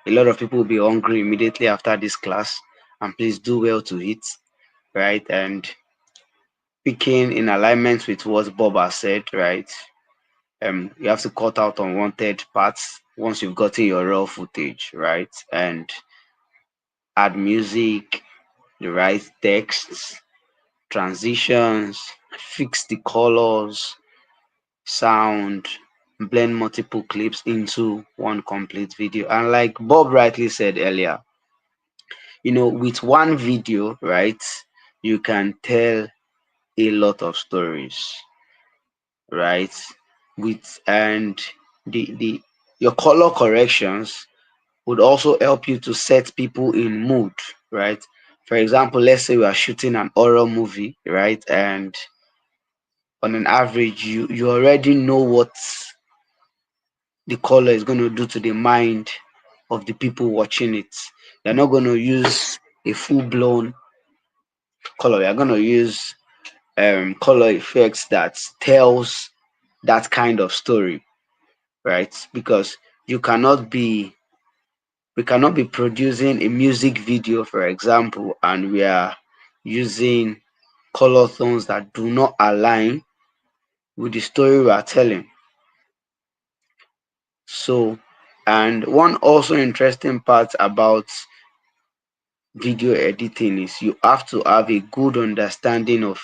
Speaker 2: A lot of people will be hungry immediately after this class, and please do well to eat, right? And picking in alignment with what Bob has said, right? You have to cut out unwanted parts once you've gotten your raw footage, right? And add music, the right texts, transitions, fix the colors, sound, blend multiple clips into one complete video. And like Bob rightly said earlier, with one video, right, you can tell a lot of stories, right? With and the your color corrections would also help you to set people in mood, right? For example, let's say we are shooting an horror movie, right? And on an average, you already know what the color is going to do to the mind of the people watching it. You're not going to use a full blown color. You're going to use color effects that tells that kind of story, right? Because you cannot be we cannot be producing a music video, for example, and we are using color tones that do not align with the story we are telling. So, and one also interesting part about video editing is you have to have a good understanding of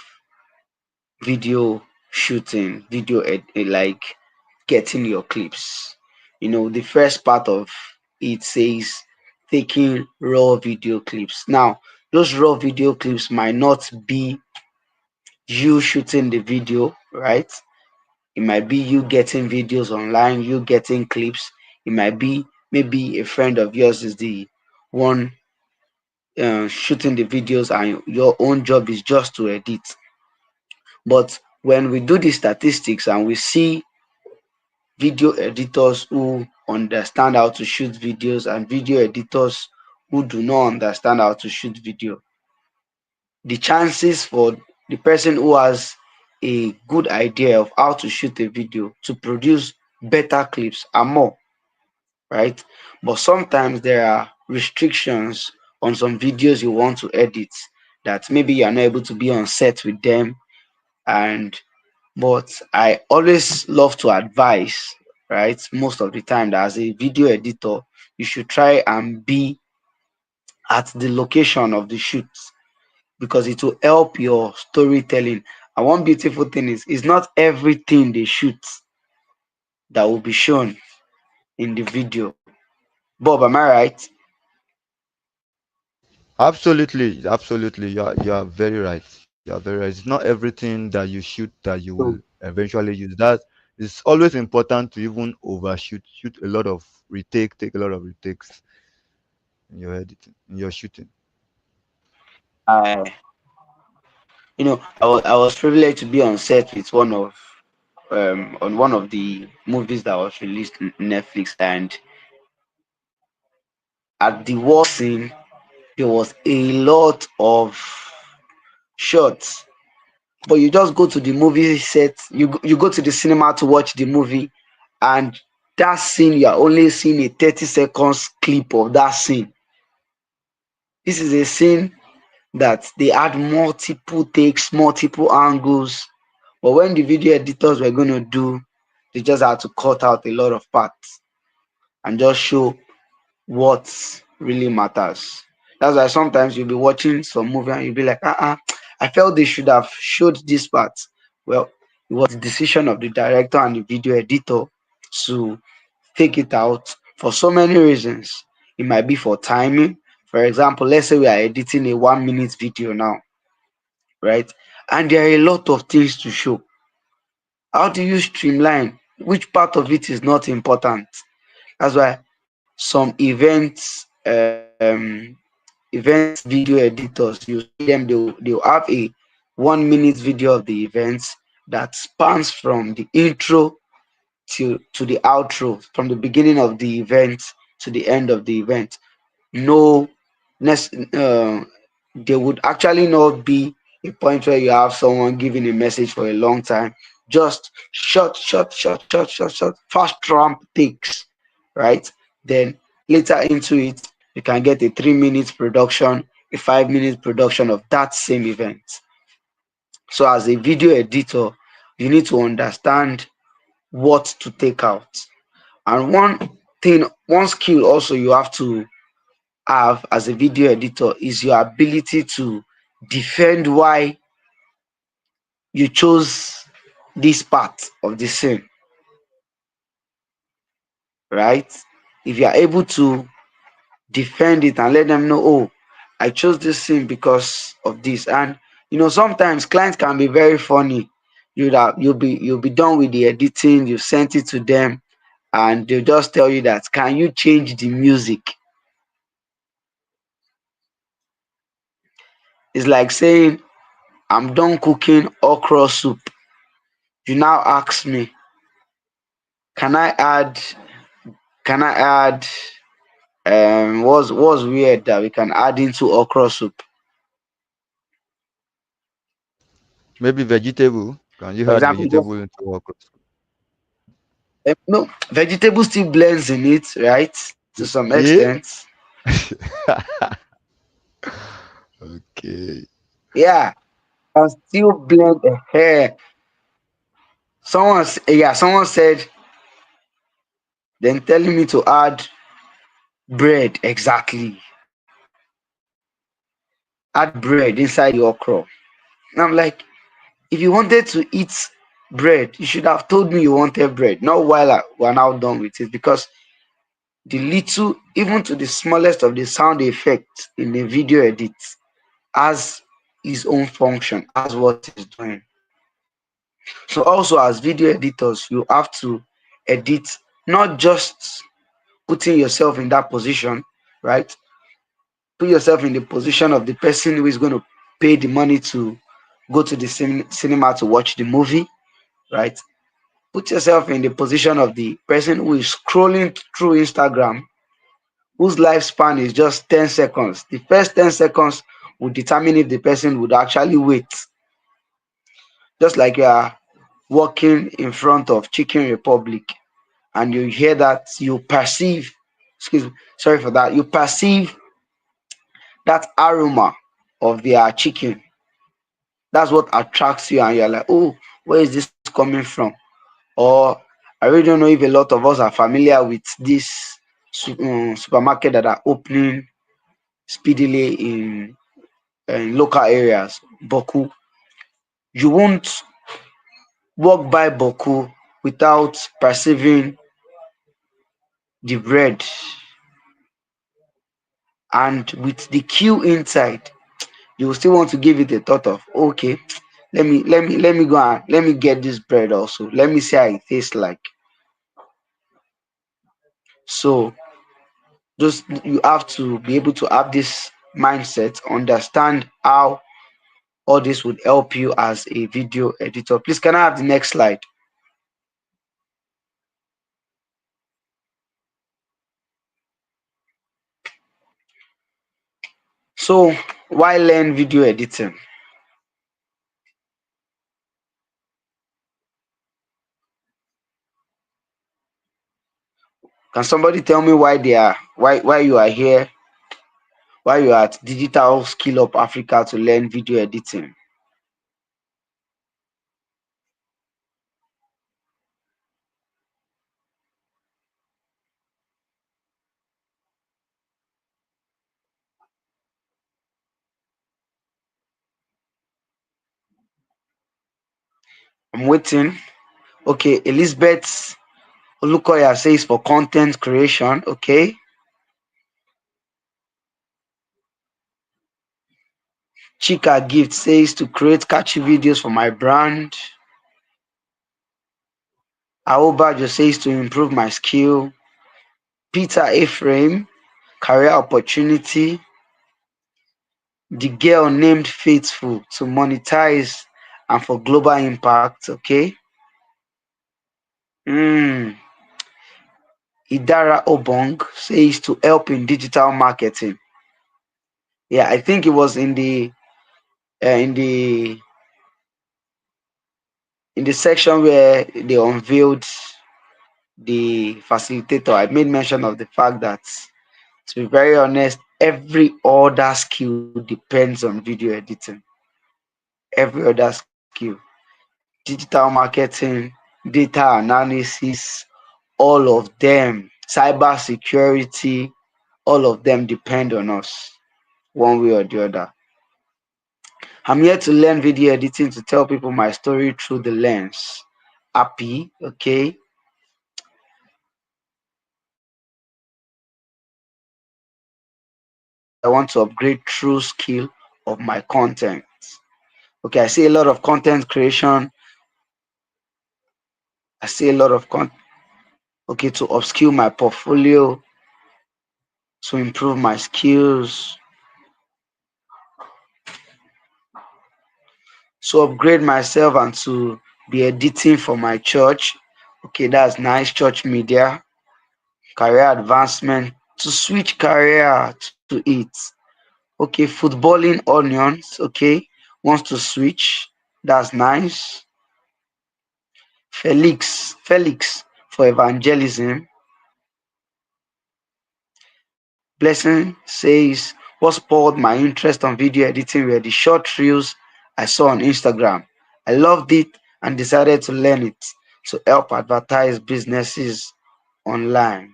Speaker 2: video shooting, like getting your clips. The first part of it says taking raw video clips. Now, those raw video clips might not be you shooting the video, right? It might be you getting videos online, you getting clips. It might be maybe a friend of yours is the one shooting the videos, and your own job is just to edit. But when we do the statistics and we see video editors who understand how to shoot videos and video editors who do not understand how to shoot video, the chances for the person who has a good idea of how to shoot a video to produce better clips are more, right? But sometimes there are restrictions on some videos you want to edit, that maybe you're not able to be on set with them. And but I always love to advise, right, most of the time, that as a video editor, you should try and be at the location of the shoot, because it will help your storytelling. And one beautiful thing is, it's not everything they shoot that will be shown in the video. Bob, am I right?
Speaker 3: Absolutely, absolutely. You are very right. You are very right. It's not everything that you shoot that you will
Speaker 2: So,
Speaker 3: eventually use. That it's always important to even overshoot, shoot a lot of retake, take a lot of retakes. in your editing, in your shooting?
Speaker 2: I, I was privileged to be on set with on one of the movies that was released on Netflix, and at the war scene there was a lot of shots. But you just go to the movie set, you go to the cinema to watch the movie, and that scene you are only seeing a 30 seconds clip of that scene. This is a scene that they had multiple takes, multiple angles. But when the video editors were going to do, they just had to cut out a lot of parts and just show what really matters. That's why sometimes you'll be watching some movie and you'll be like, I felt they should have showed this part. Well, it was the decision of the director and the video editor to take it out for so many reasons. It might be for timing. For example, let's say we are editing a 1 minute video now, right? And there are a lot of things to show. How do you streamline? Which part of it is not important? That's why some events video editors, you see them, they'll have a 1 minute video of the events that spans from the intro to the outro, from the beginning of the event to the end of the event. No, there would actually not be a point where you have someone giving a message for a long time. Just short, fast ramp takes, right? Then later into it, you can get a 3 minute production, a 5 minute production of that same event. So as a video editor, you need to understand what to take out. And one skill also you have to have as a video editor is your ability to defend why you chose this part of the scene, right? If you are able to defend it and let them know, oh, I chose this scene because of this. And sometimes clients can be very funny. You'll be done with the editing, you've sent it to them, and they'll just tell you that, can you change the music? It's like saying, I'm done cooking okra soup. You now ask me, can I add can I add what's weird that we can add into okra soup?
Speaker 3: Maybe vegetable. Can you
Speaker 2: For
Speaker 3: add
Speaker 2: example,
Speaker 3: vegetable into okra?
Speaker 2: no, vegetable still blends in it, right? To some
Speaker 3: Yeah.
Speaker 2: extent.
Speaker 3: Okay.
Speaker 2: Yeah, can still blend a hair. Someone said, then telling me to add bread, exactly. Add bread inside the okra. And I'm like, if you wanted to eat bread, you should have told me you wanted bread, not while we're now done with it, because the little, even to the smallest of the sound effects in the video edit has its own function, has what it's doing. So also as video editors, you have to edit, not just putting yourself in that position, right? Put yourself in the position of the person who is going to pay the money to go to the cinema to watch the movie, right? Put yourself in the position of the person who is scrolling through Instagram, whose lifespan is just 10 seconds. The first 10 seconds will determine if the person would actually wait. Just like you are walking in front of Chicken Republic and you hear that, you perceive, excuse me, sorry for that, you perceive that aroma of their chicken. That's what attracts you, and you're like, oh, where is this coming from? Or I really don't know if a lot of us are familiar with this supermarket that are opening speedily in local areas, Boku. You won't walk by Boku without perceiving the bread, and with the queue inside, you will still want to give it a thought of, okay, let me go and let me get this bread also. Let me see how it tastes like. So Just you have to be able to have this mindset, understand how all this would help you as a video editor. Please, can I have the next slide? So, why learn video editing? Can somebody tell me why you are here, why you are at Digital Skillup Africa to learn video editing? I'm waiting. Okay, Elizabeth Olukoya says for content creation. Okay. Chika Gift says to create catchy videos for my brand. Aobajo says to improve my skill. Peter Ephraim, career opportunity. The girl named Faithful to monetize and for global impact. Okay. Idara Obong says to help in digital marketing. Yeah, I think it was in the uh, in the in the section where they unveiled the facilitator. I made mention of the fact that, to be very honest, every other skill depends on video editing. Every other skill, digital marketing, data analysis, all of them, cyber security, all of them depend on us one way or the other. I'm here to learn video editing to tell people my story through the lens. Happy, okay? I want to upgrade true skill of my content. Okay, I see a lot of content creation. I see a lot of content. Okay, to upskill my portfolio, to improve my skills, to upgrade myself and to be editing for my church. Okay, that's nice. Church media, career advancement, to switch career to it. Okay, footballing onions. Okay, wants to switch. That's nice. Felix for evangelism. Blessing says, what spurred my interest on video editing were the short reels I saw on Instagram. I loved it and decided to learn it to help advertise businesses online.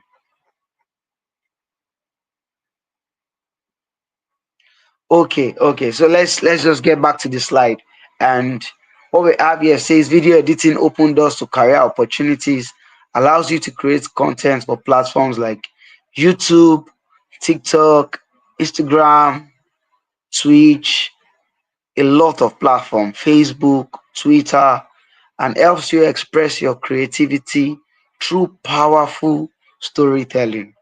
Speaker 2: Okay. So let's just get back to the slide. And what we have here says video editing open doors to career opportunities, allows you to create content for platforms like YouTube, TikTok, Instagram, Twitch, a lot of platforms, Facebook, Twitter, and helps you express your creativity through powerful storytelling.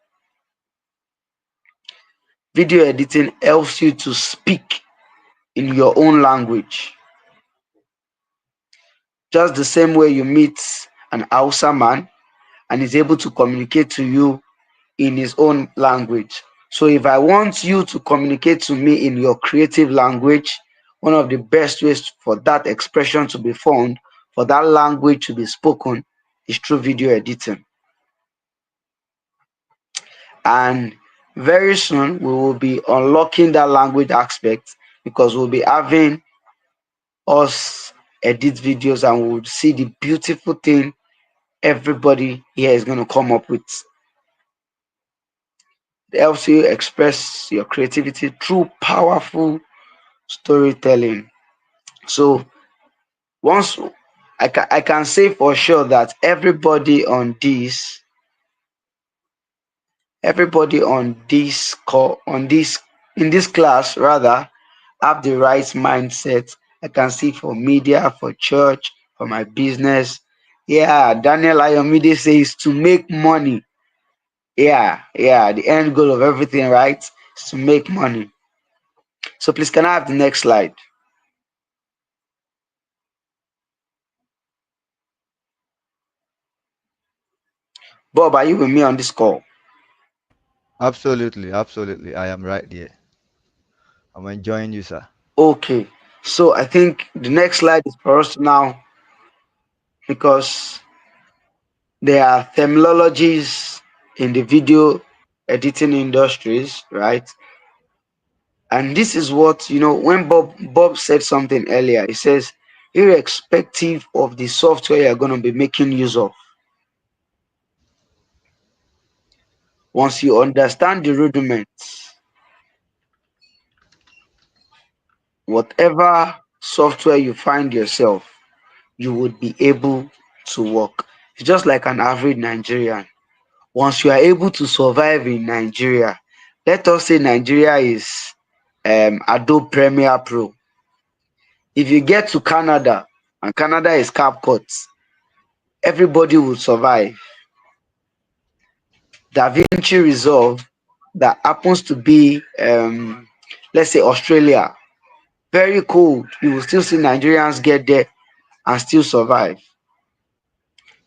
Speaker 2: Video editing helps you to speak in your own language. Just the same way you meet an Hausa man and is able to communicate to you in his own language. So if I want you to communicate to me in your creative language, one of the best ways for that expression to be found, for that language to be spoken, is through video editing. And very soon we will be unlocking that language aspect, because we'll be having us edit videos and we'll see the beautiful thing everybody here is going to come up with. It helps you express your creativity through powerful storytelling. So once I can say for sure that everybody on this call, on this in this class rather, have the right mindset. I can see for media, for church, for my business. Yeah, Daniel Ayomide says to make money. Yeah, the end goal of everything, right? Is to make money. So please, can I have the next slide? Bob, are you with me on this call?
Speaker 3: Absolutely, absolutely. I am right here. I'm enjoying you, sir.
Speaker 2: Okay. So I think the next slide is for us now because there are terminologies in the video editing industries, right? And this is what, when Bob said something earlier, he says, irrespective of the software you're going to be making use of, once you understand the rudiments, whatever software you find yourself, you would be able to work. It's just like an average Nigerian. Once you are able to survive in Nigeria, let us say Nigeria is Adobe Premiere Pro. If you get to Canada and Canada is CapCut, everybody will survive. DaVinci Resolve that happens to be, let's say, Australia, very cold. You will still see Nigerians get there and still survive.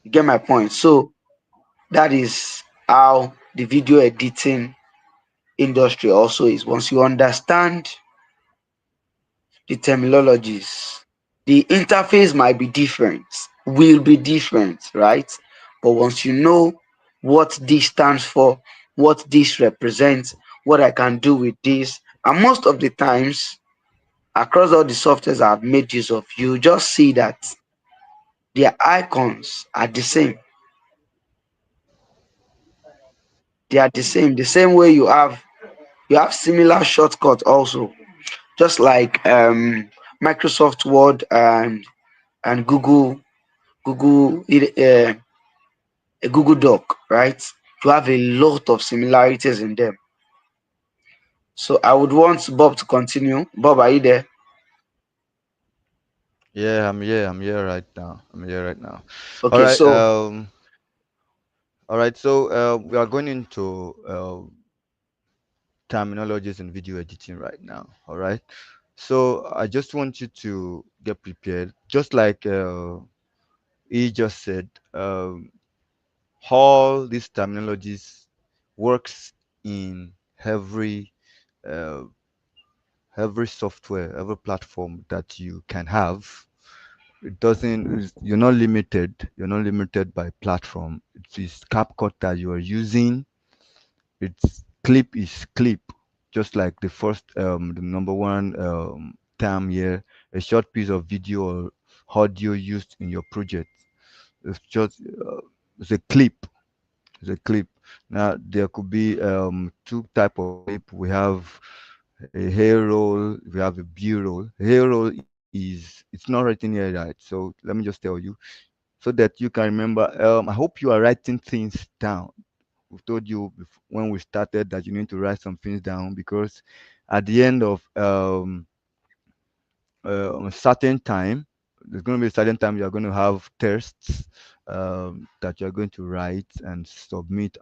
Speaker 2: You get my point? So that is how the video editing industry also is. Once you understand the terminologies, the interface might be different, will be different, right? But once you know what this stands for, what this represents, what I can do with this, and most of the times across all the softwares I've made use of, you just see that their icons are the same. They are the same way you have similar shortcuts also, just like Microsoft Word and Google a Google Doc, right? You have a lot of similarities in them. So I would want Bob to continue. Bob, are you there?
Speaker 3: Yeah, I'm here. I'm here right now. I'm here right now. All
Speaker 2: Okay,
Speaker 3: right.
Speaker 2: so
Speaker 3: All right. So we are going into terminologies in video editing right now. All right. So I just want you to get prepared, just like he just said. All these terminologies works in uh, every software, every platform that you can have. It doesn't. You're not limited. You're not limited by platform. It is CapCut that you are using. It's clip is clip, just like the number one term here. A short piece of video or audio used in your project. It's just it's a clip. It's a clip. Now there could be two type of clip. We have a hair roll. We have a B roll. Hair roll is it's not written here, right? So let me just tell you so that you can remember. I hope you are writing things down. We've told you when we started that you need to write some things down because at the end of a certain time, there's going to be a certain time you're going to have tests that you're going to write and submit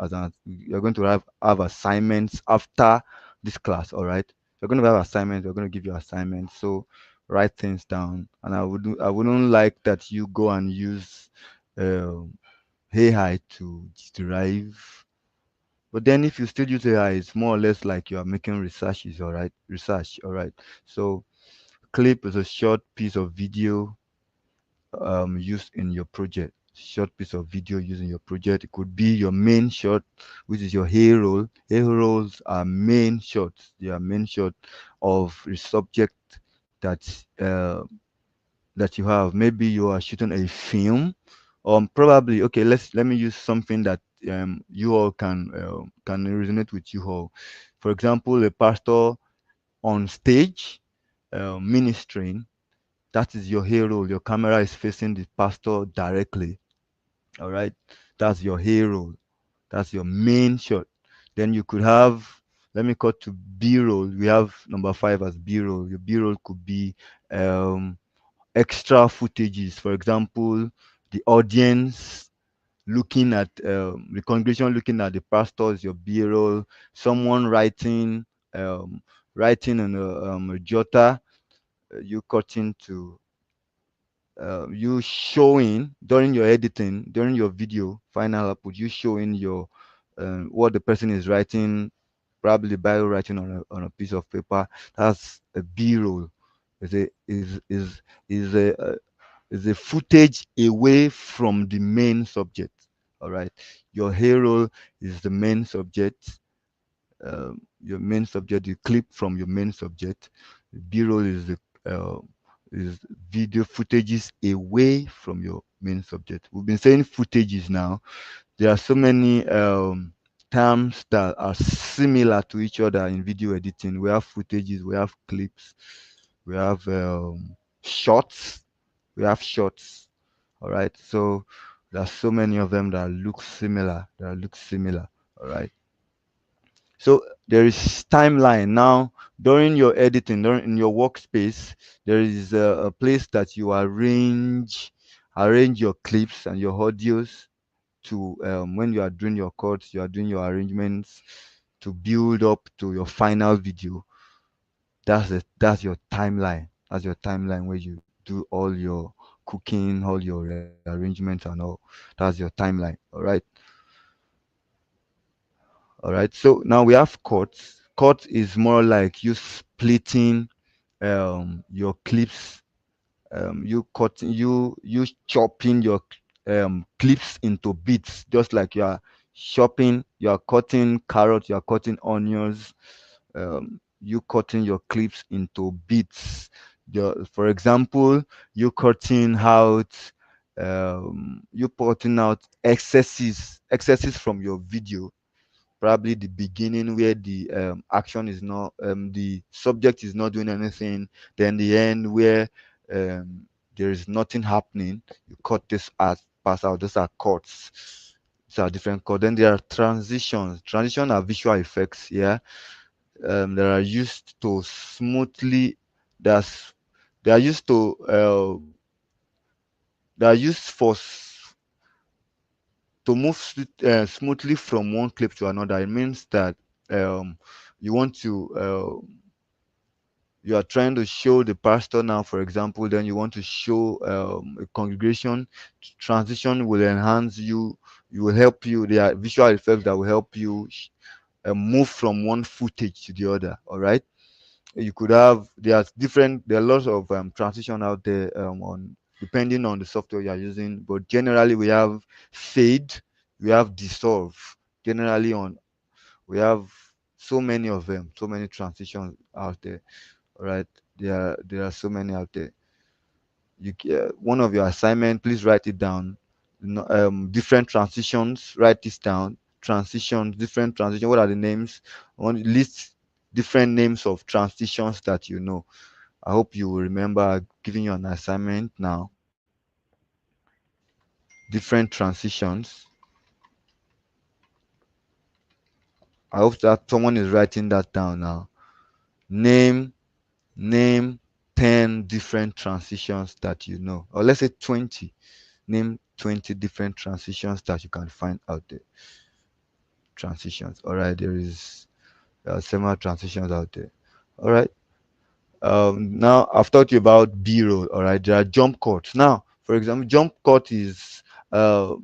Speaker 3: you're going to have assignments after this class. All right, you're going to have assignments. We're going to give you assignments, so write things down. And I wouldn't like that you go and use um AI to derive. But then if you still use AI, it's more or less like you are making researches, all right? Research, all right. So clip is a short piece of video used in your project. Short piece of video used in your project. It could be your main shot, which is your hair roll. Hair rolls are main shots. They are main shot of a subject that that you have. Maybe you are shooting a film. Probably okay. Let me use something that you all can resonate with you all. For example, a pastor on stage ministering. That is your hero. Your camera is facing the pastor directly. All right, that's your hero. That's your main shot. Then you could have. Let me cut to B-roll. We have number 5 as B-roll. Your B-roll could be um, extra footages. For example, the audience looking at the congregation, looking at the pastors, your b-roll, someone um, writing on a jotter, you cutting to you showing during your editing, during your video final output, you showing your what the person is writing, probably bio writing on a piece of paper. That's a b-roll. Is a is is a footage away from the main subject. All right, your hero is the main subject. Your main subject, the clip from your main subject. B-roll is the uh, is video footages away from your main subject. We've been saying footages now. There are so many terms that are similar to each other in video editing. We have footages, we have clips, we have shots, we have shots. All right, so there's so many of them that look similar. All right. So there is timeline now. During your editing, during in your workspace, there is a place that you arrange your clips and your audios to when you are doing your cuts, you are doing your arrangements to build up to your final video. That's your timeline. That's your timeline where you do all your cooking, all your arrangements and all. That's your timeline. All right. So now we have cuts. Cut is more like you splitting your clips, you chopping your clips into bits, just like you are cutting carrots, you are cutting onions, you cutting your clips into bits. For example, you cutting out you cutting out excesses from your video, probably the beginning where the action is not the subject is not doing anything, then the end where um, there is nothing happening. You cut this as pass out. Those are cuts. These are different cuts. Then there are transition are visual effects. Yeah, that are used to smoothly that's they are used to they are used to move smoothly from one clip to another. It means that um, you want to you are trying to show the pastor now, for example, then you want to show a congregation. Transition will enhance you. You will help you. There are visual effects that will help you move from one footage to the other. All right. You could have there are lots of transition out there on depending on the software you are using, but generally we have fade, we have dissolve. Generally on we have so many of them, so many transitions out there. All right, there are so many out there. One of your assignment, please write it down. Different transitions, write this down. Transitions, different transitions, what are the names? I want to list different names of transitions that you know. I hope you will remember giving you an assignment now. Different transitions. I hope that someone is writing that down now. Name name 10 different transitions that you know, or let's say 20. Name 20 different transitions that you can find out there. Transitions. All right, there are several transitions out there. All right. Now I've talked to you about b-roll. All right, there are jump cuts. Now, for example, jump cut is uh,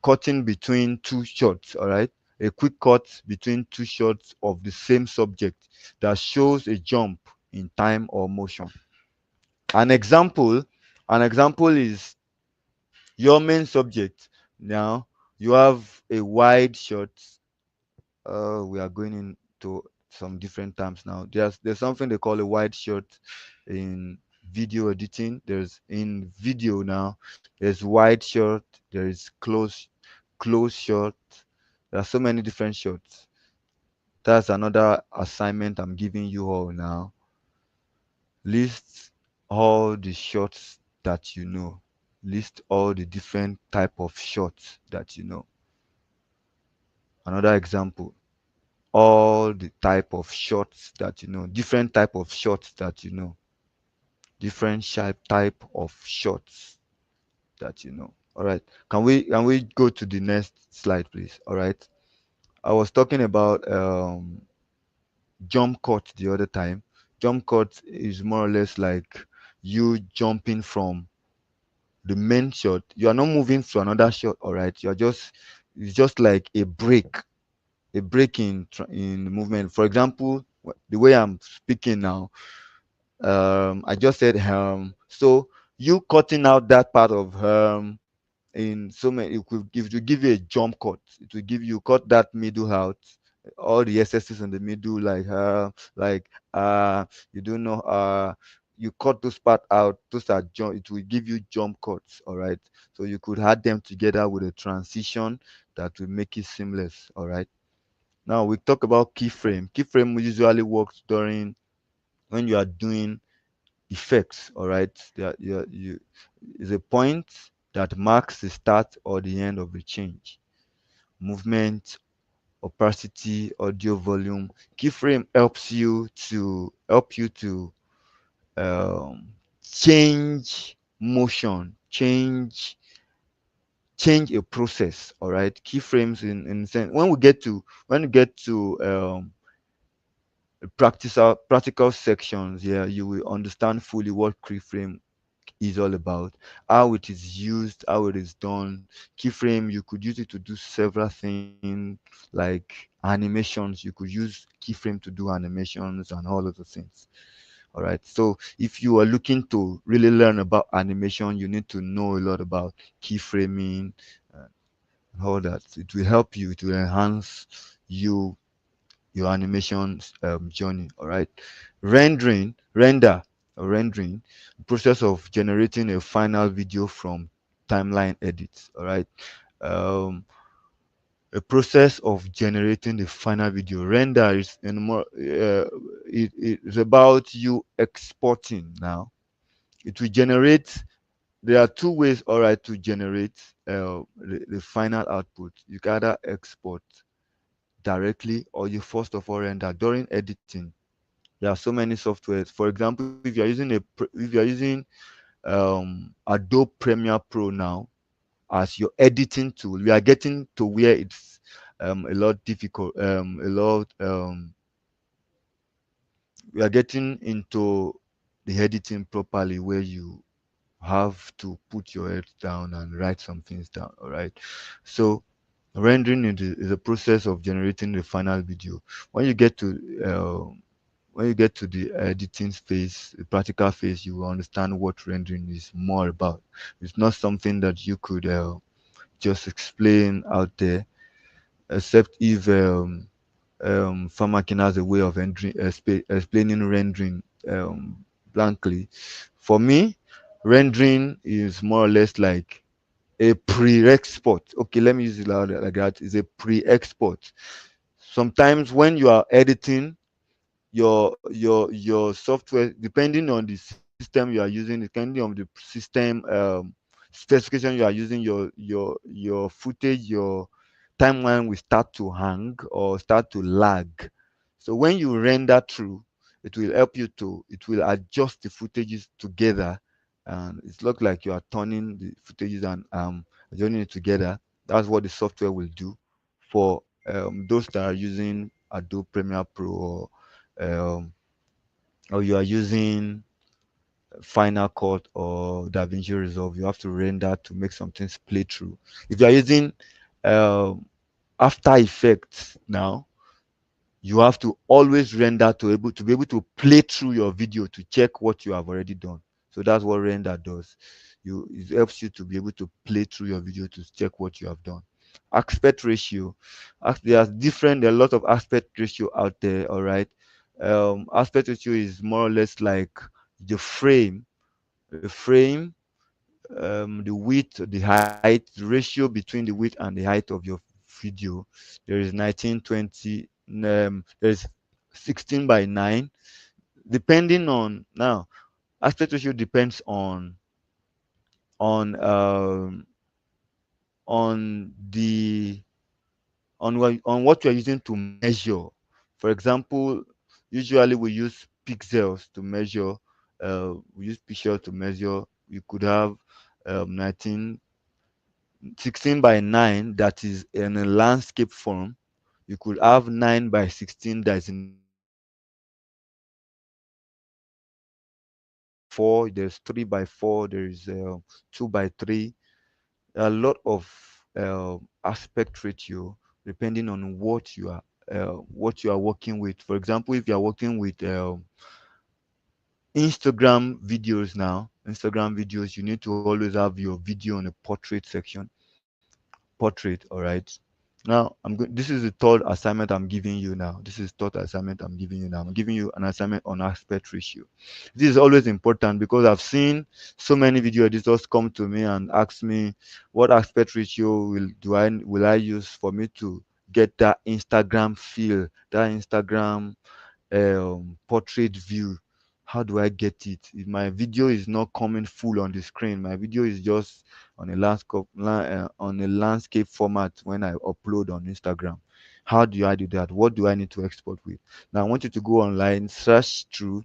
Speaker 3: cutting between two shots. All right, a quick cut between two shots of the same subject that shows a jump in time or motion. An example, an example is your main subject. Now you have a wide shot. We are going into some different terms now. There's something they call a wide shot in video editing. There's in video now. There's wide shot. There is close shot. There are so many different shots. That's another assignment I'm giving you all now. List all the shots that you know. List all the different type of shots that you know. Another example, all the type of shots that you know, different type of shots that you know, different type of shots that you know. All right. Can we go to the next slide, please? All right. I was talking about jump cut the other time. Jump cut is more or less like you jumping from the main shot. You are not moving to another shot. All right. You're just it's just like a break in the movement. For example, the way I'm speaking now, I just said so you cutting out that part of in so many it could give to give you a jump cut. It will give you cut that middle out, all the excesses in the middle, like you don't know you cut those part out. Those are jump. It will give you jump cuts. All right, so you could add them together with a transition that will make it seamless. All right. Now we talk about keyframe. Keyframe usually works during when you are doing effects. All right, you is a point that marks the start or the end of a change. Movement, opacity, audio volume. Keyframe help you to um, change motion, change a process. All right, keyframes in sense when we get to practical sections, yeah, you will understand fully what keyframe is all about, how it is used, how it is done. Keyframe, you could use it to do several things like animations. You could use keyframe to do animations and all of the things. All right. So if you are looking to really learn about animation, you need to know a lot about keyframing uh, and all that. It will help you. It will enhance you your animation journey. All right. Render or rendering, process of generating a final video from timeline edits. All right. um a process of generating the final video. Render is in more it is about you exporting. Now it will generate. There are two ways, all right, to generate the final output. You can either export directly, or you first of all render during editing. There are so many softwares. For example, if you're using Adobe Premiere Pro now as your editing tool, we are getting to where it's a lot difficult. We are getting into the editing properly, where you have to put your head down and write some things down. All right. So rendering is a process of generating the final video. When you get to the editing phase, the practical phase, you will understand what rendering is more about. It's not something that you could just explain out there, except if Pharmakin has a way of explaining rendering blankly. For me, rendering is more or less like a pre-export. Okay, let me use it like that. It's a pre-export. Sometimes when you are editing, your software, depending on the system you are using, depending on the system specification you are using, your footage, your timeline will start to hang or start to lag. So when you render through, it will adjust the footages together, and it looks like you are turning the footages and joining it together. That's what the software will do for those that are using Adobe Premiere Pro, um, or you are using Final Cut or DaVinci Resolve. You have to render to make something play through. If you are using um, After Effects now, you have to always render to be able to play through your video to check what you have already done. So that's what render does. It helps you to be able to play through your video to check what you have done. Aspect ratio. There are a lot of aspect ratio out there. All right. Aspect ratio is more or less like the frame, the frame, the width, the height, the ratio between the width and the height of your video. There is 1920. There's 16 by 9. Depending on now, aspect ratio depends on um, on the on what you're using to measure. For example, usually we use pixels to measure. We use pixels to measure. You could have 19. 16 by 9 that is in a landscape form. You could have 9 by 16 that is in a portrait form. There's 4 by 4, there's 3 by 4, there's 2 by 3. A lot of aspect ratio depending on what you are working with. For example, if you are working with Instagram videos, you need to always have your video on a portrait section. Portrait, all right. Now I'm going. This is the third assignment I'm giving you now. This is third assignment I'm giving you now. I'm giving you an assignment on aspect ratio. This is always important because I've seen so many video editors come to me and ask me what aspect ratio will I use for me to get that Instagram feel, that Instagram portrait view. How do I get it? If my video is not coming full on the screen, my video is just on a landscape format when I upload on Instagram. How do I do that? What do I need to export with? Now I want you to go online, search through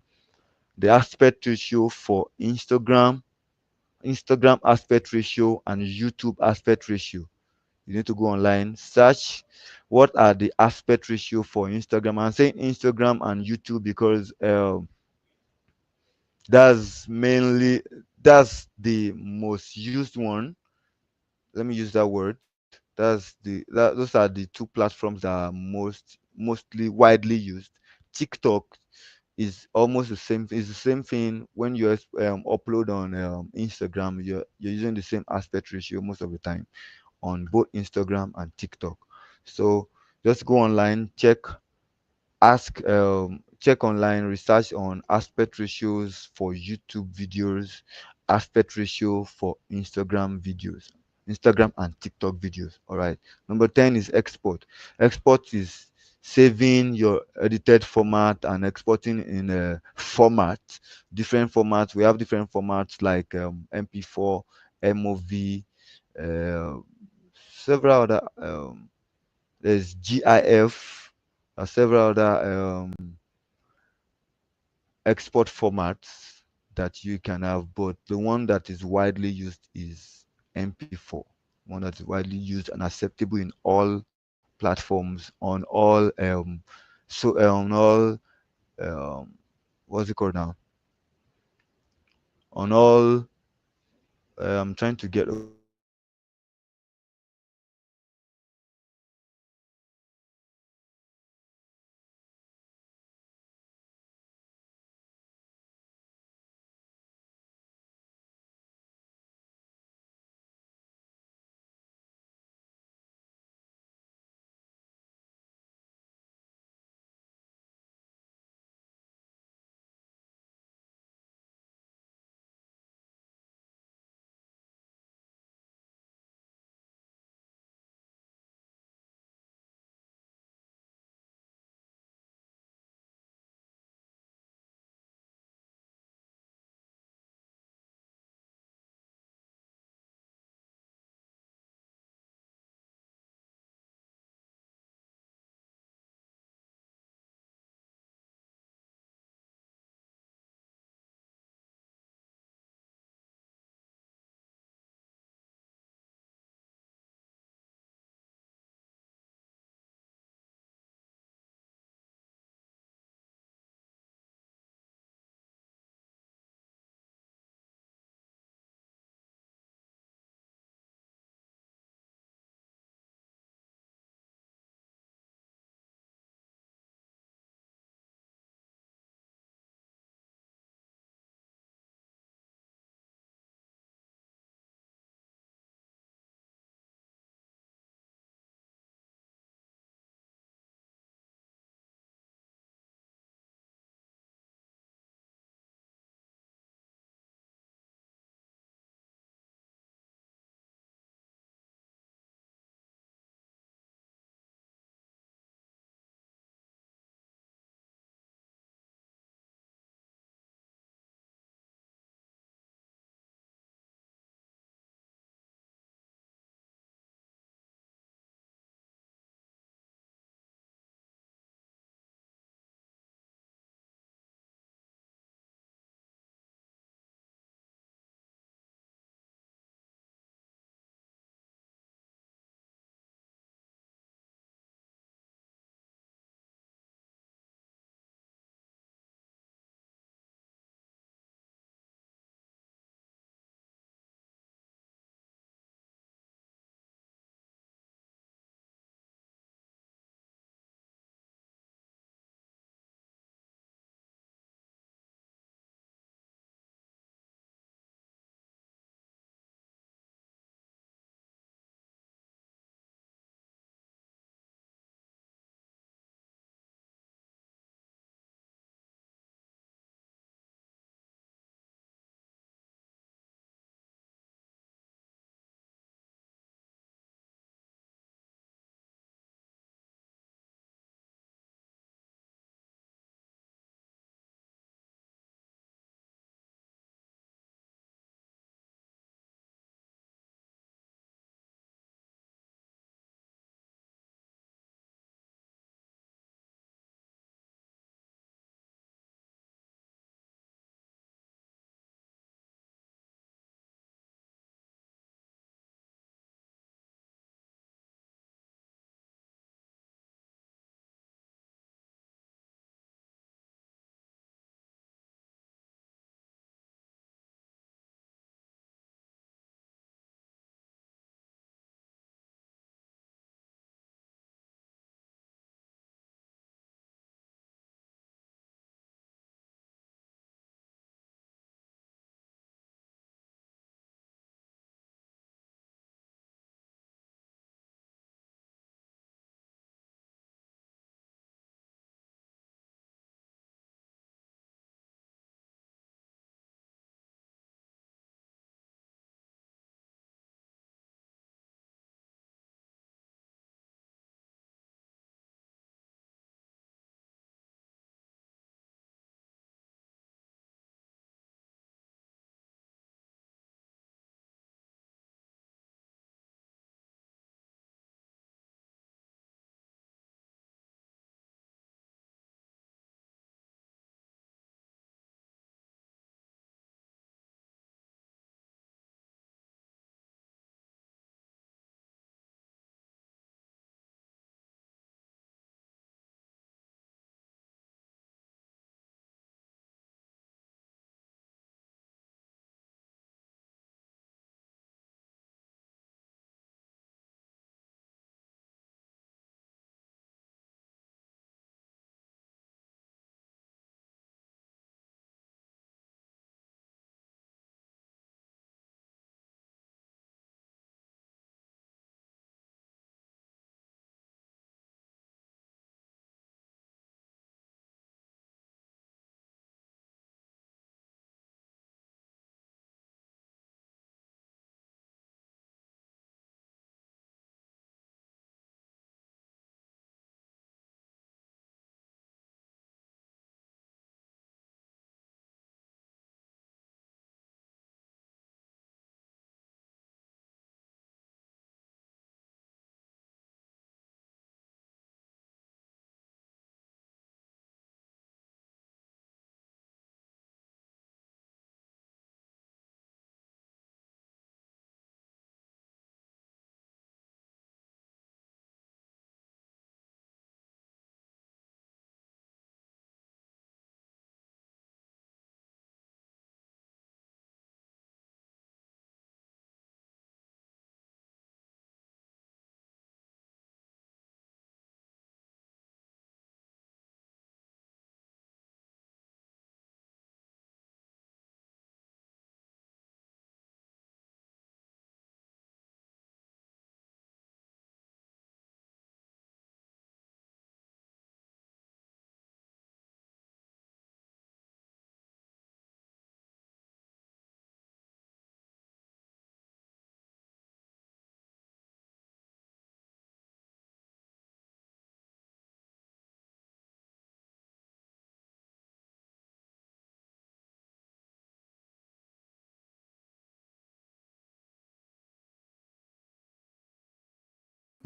Speaker 3: the aspect ratio for Instagram aspect ratio and YouTube aspect ratio. You need to go online, search what are the aspect ratio for Instagram. I'm saying Instagram and YouTube because that's mainly that's the most used one. Let me use that word. Those are the two platforms that are mostly widely used. TikTok is almost the same. It's the same thing when you upload on Instagram. You're using the same aspect ratio most of the time on both Instagram and TikTok. So just go online, check online, research on aspect ratios for YouTube videos, aspect ratio for Instagram and TikTok videos. All right. Number 10 is export. Export is saving your edited format and exporting in a format, different formats. We have different formats like MP4, MOV, uh, several other. There's GIF, several other export formats that you can have, but the one that is widely used is MP4, one that is widely used and acceptable in all platforms, on all on all um, what's it called now? On all I'm trying to get okay. So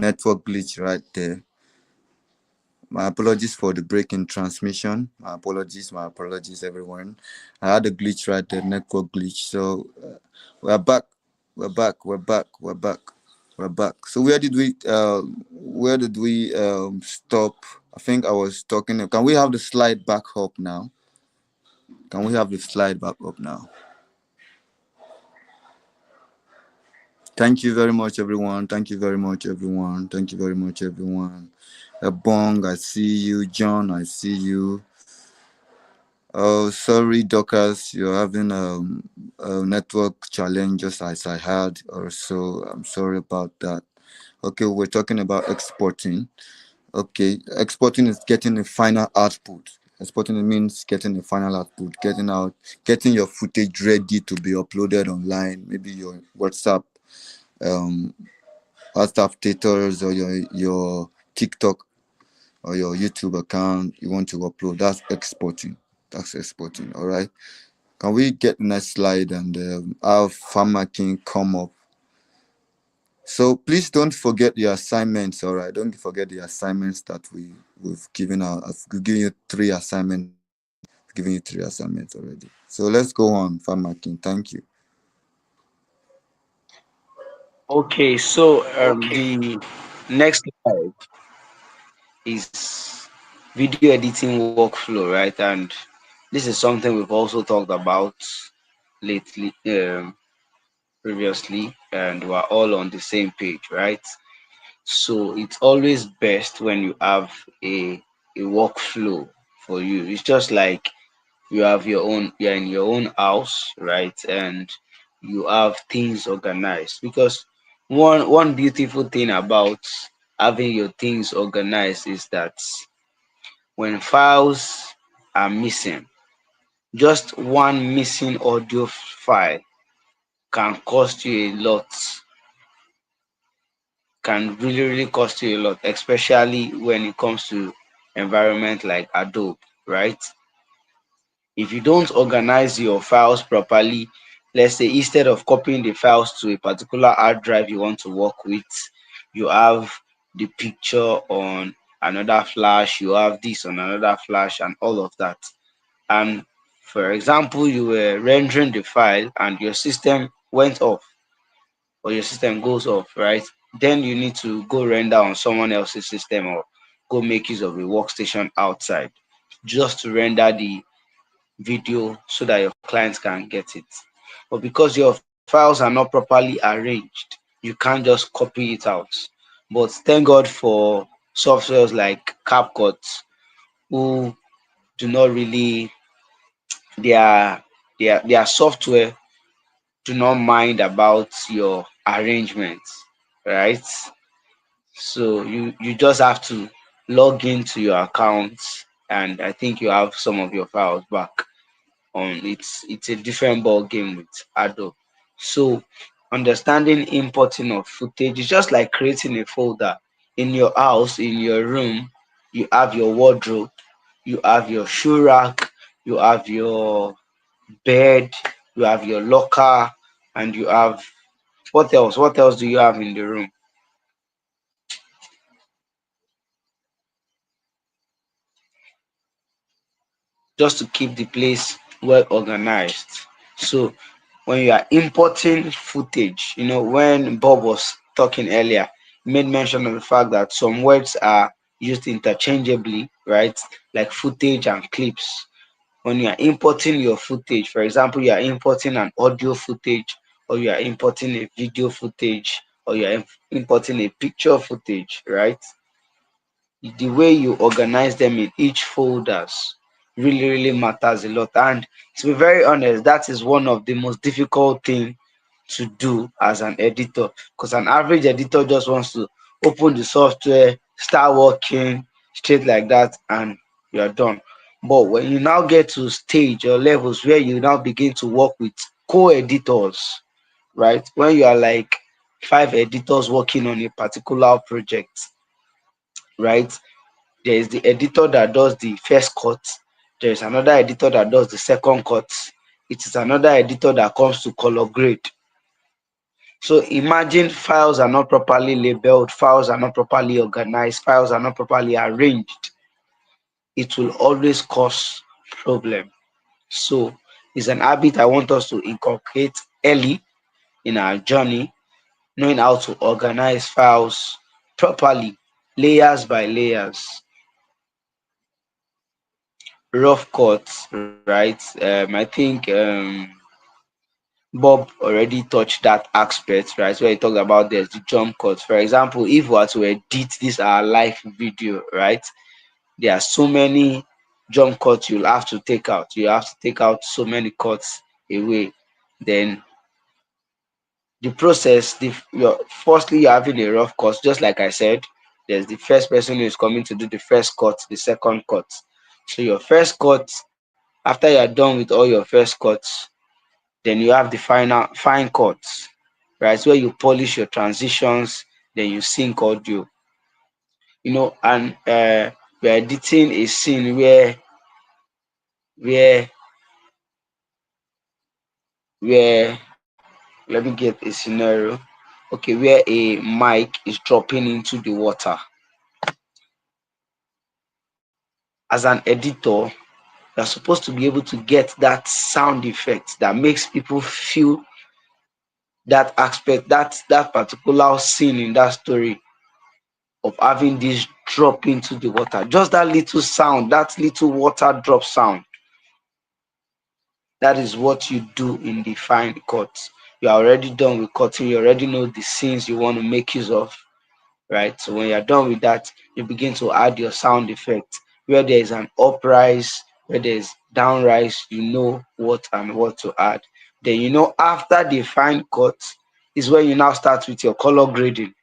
Speaker 4: network glitch right there. My apologies for the break in transmission. My apologies, everyone. I had a glitch right there, network glitch. So we're back, we're back, we're back. So where did we stop? I think I was talking. Can we have the slide back up now? Can we have the slide back up now? Thank you very much, everyone. Thank you very much, everyone. Thank you very much, everyone. Bong, I see you. John, I see you. Oh, sorry, Dockers, you're having a network challenge just as I had, or so. I'm sorry about that. Okay, we're talking about exporting. Okay, exporting is getting a final output. Exporting means getting a final output, getting your footage ready to be uploaded online. Maybe your um, WhatsApp status or your TikTok or your YouTube account you want to upload. That's exporting. That's exporting. All right. Can we get the next slide and have Farmer King come up? So please don't forget the assignments. All right. Don't forget the assignments that we've given out. I've given you 3 assignments already. Giving you 3 assignments already. So let's go on, Farmer King. Thank you.
Speaker 2: Okay, so the next slide is video editing workflow, right? And this is something we've also talked about lately, previously, and we're all on the same page, right? So it's always best when you have a workflow for you. It's just like you're in your own house, right? And you have things organized, because one beautiful thing about having your things organized is that when files are missing, just one missing audio file can cost you a lot, can really cost you a lot, especially when it comes to environment like Adobe, right? If you don't organize your files properly, let's say instead of copying the files to a particular hard drive you want to work with, you have the picture on another flash, you have this on another flash, and all of that. And for example, you were rendering the file and your system went off, or your system goes off, right? Then you need to go render on someone else's system, or go make use of a workstation outside just to render the video so that your clients can get it. But because your files are not properly arranged, you can't just copy it out. But thank God for softwares like CapCut, who do not really, their software do not mind about your arrangements, right? So you just have to log into your account, and I think you have some of your files back. It's a different ball game with Adobe. So understanding importing of footage is just like creating a folder in your house, in your room. You have your wardrobe, you have your shoe rack, you have your bed, you have your locker, and you have what else? What else do you have in the room? Just to keep the place well organized. So when you are importing footage, when Bob was talking earlier, he made mention of the fact that some words are used interchangeably, right? Like footage and clips. When you are importing your footage, for example, you are importing an audio footage, or you are importing a video footage, or you are importing a picture footage, right? The way you organize them in each folders really matters a lot. And to be very honest, that is one of the most difficult thing to do as an editor, because an average editor just wants to open the software, start working straight like that, and you're done. But when you now get to stage or levels where you now begin to work with co-editors, right? When you are like 5 editors working on a particular project, right? There is the editor that does the first cut, there is another editor that does the second cut, it is another editor that comes to color grade. So imagine files are not properly labeled, files are not properly organized, files are not properly arranged. It will always cause problem. So it's an habit I want us to inculcate early in our journey, knowing how to organize files properly, layers by layers. Rough cuts, right? I think Bob already touched that aspect, right? Where he talked about there's the jump cuts. For example, if we are to edit this our live video, right? There are so many jump cuts you'll have to take out. You have to take out so many cuts away. Then the process, firstly you're having a rough cut, just like I said. There's the first person who is coming to do the first cut, the second cut. So your first cut, after you're done with all your first cuts, then you have the fine cuts, right? Where you polish your transitions, then you sync audio, and we're editing a scene where where let me get a scenario. Okay, where a mic is dropping into the water. As an editor, you're supposed to be able to get that sound effect that makes people feel that aspect, that particular scene in that story of having this drop into the water. Just that little sound, that little water drop sound. That is what you do in the fine cut. You are already done with cutting. You already know the scenes you want to make use of, right? So when you're done with that, you begin to add your sound effect. Where there is an uprise, where there is downrise, you know what and what to add. Then after the fine cut is when you now start with your color grading,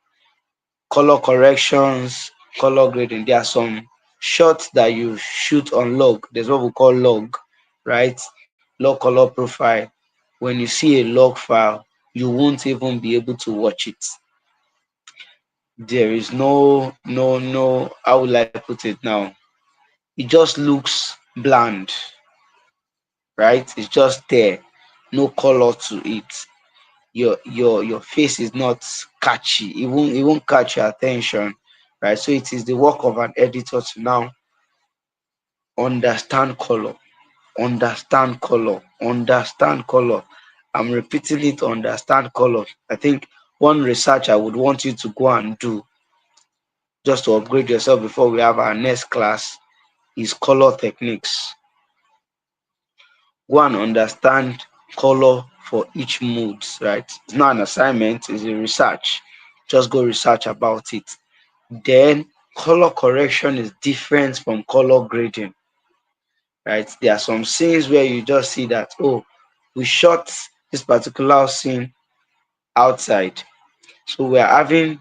Speaker 2: color corrections, color grading. There are some shots that you shoot on log. There's what we call log, right? Log color profile. When you see a log file, you won't even be able to watch it. There is no, how will I put it now? It just looks bland, right? It's just there, no color to it. Your face is not catchy. It won't catch your attention, right? So it is the work of an editor to now understand color, understand color, understand color. I'm repeating it, understand color. I think one research I would want you to go and do just to upgrade yourself before we have our next class is color techniques. Go and understand color for each mood, right? It's not an assignment, it's a research. Just go research about it. Then color correction is different from color grading, right? There are some scenes where you just see that, oh, we shot this particular scene outside. So we're having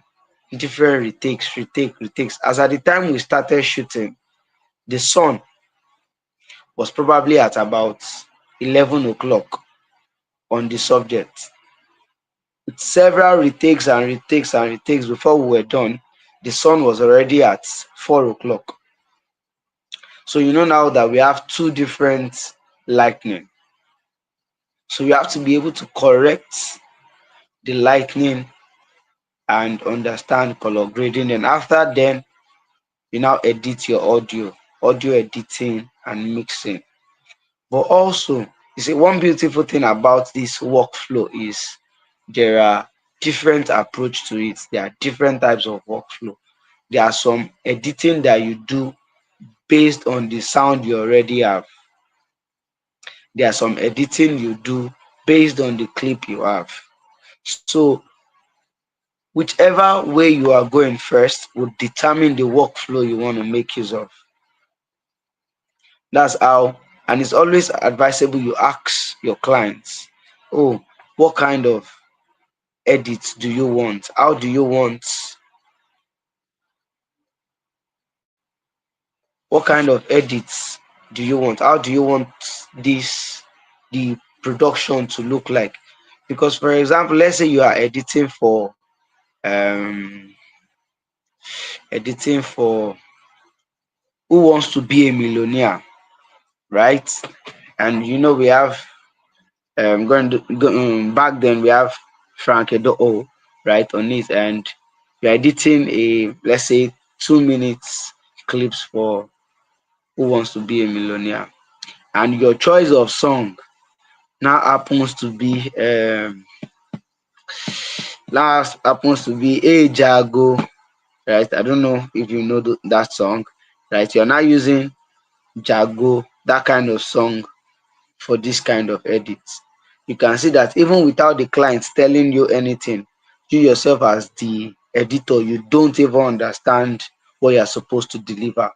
Speaker 2: different retakes. As at the time we started shooting, the sun was probably at about 11 o'clock on the subject. With several retakes and retakes and retakes before we were done, the sun was already at 4 o'clock. So now that we have two different lightning. So you have to be able to correct the lightning and understand color grading. And after then, you now edit your audio editing and mixing. But also, you see, one beautiful thing about this workflow is there are different approach to it. There are different types of workflow. There are some editing that you do based on the sound you already have. There are some editing you do based on the clip you have. So whichever way you are going first will determine the workflow you want to make use of. That's how, and it's always advisable you ask your clients, oh, what kind of edits do you want? How do you want? What kind of edits do you want? How do you want the production to look like? Because, for example, let's say you are um editing for Who Wants to Be a Millionaire, right? And we have back then we have Frank Edo, right, on it, and you're editing a, let's say, 2 minutes clips for Who Wants to Be a Millionaire, and your choice of song now happens to be Hey Jago, right? I don't know if you know that song, right? You're now using Jago, that kind of song, for this kind of edits. You can see that even without the client telling you anything, you yourself as the editor, you don't even understand what you're supposed to deliver.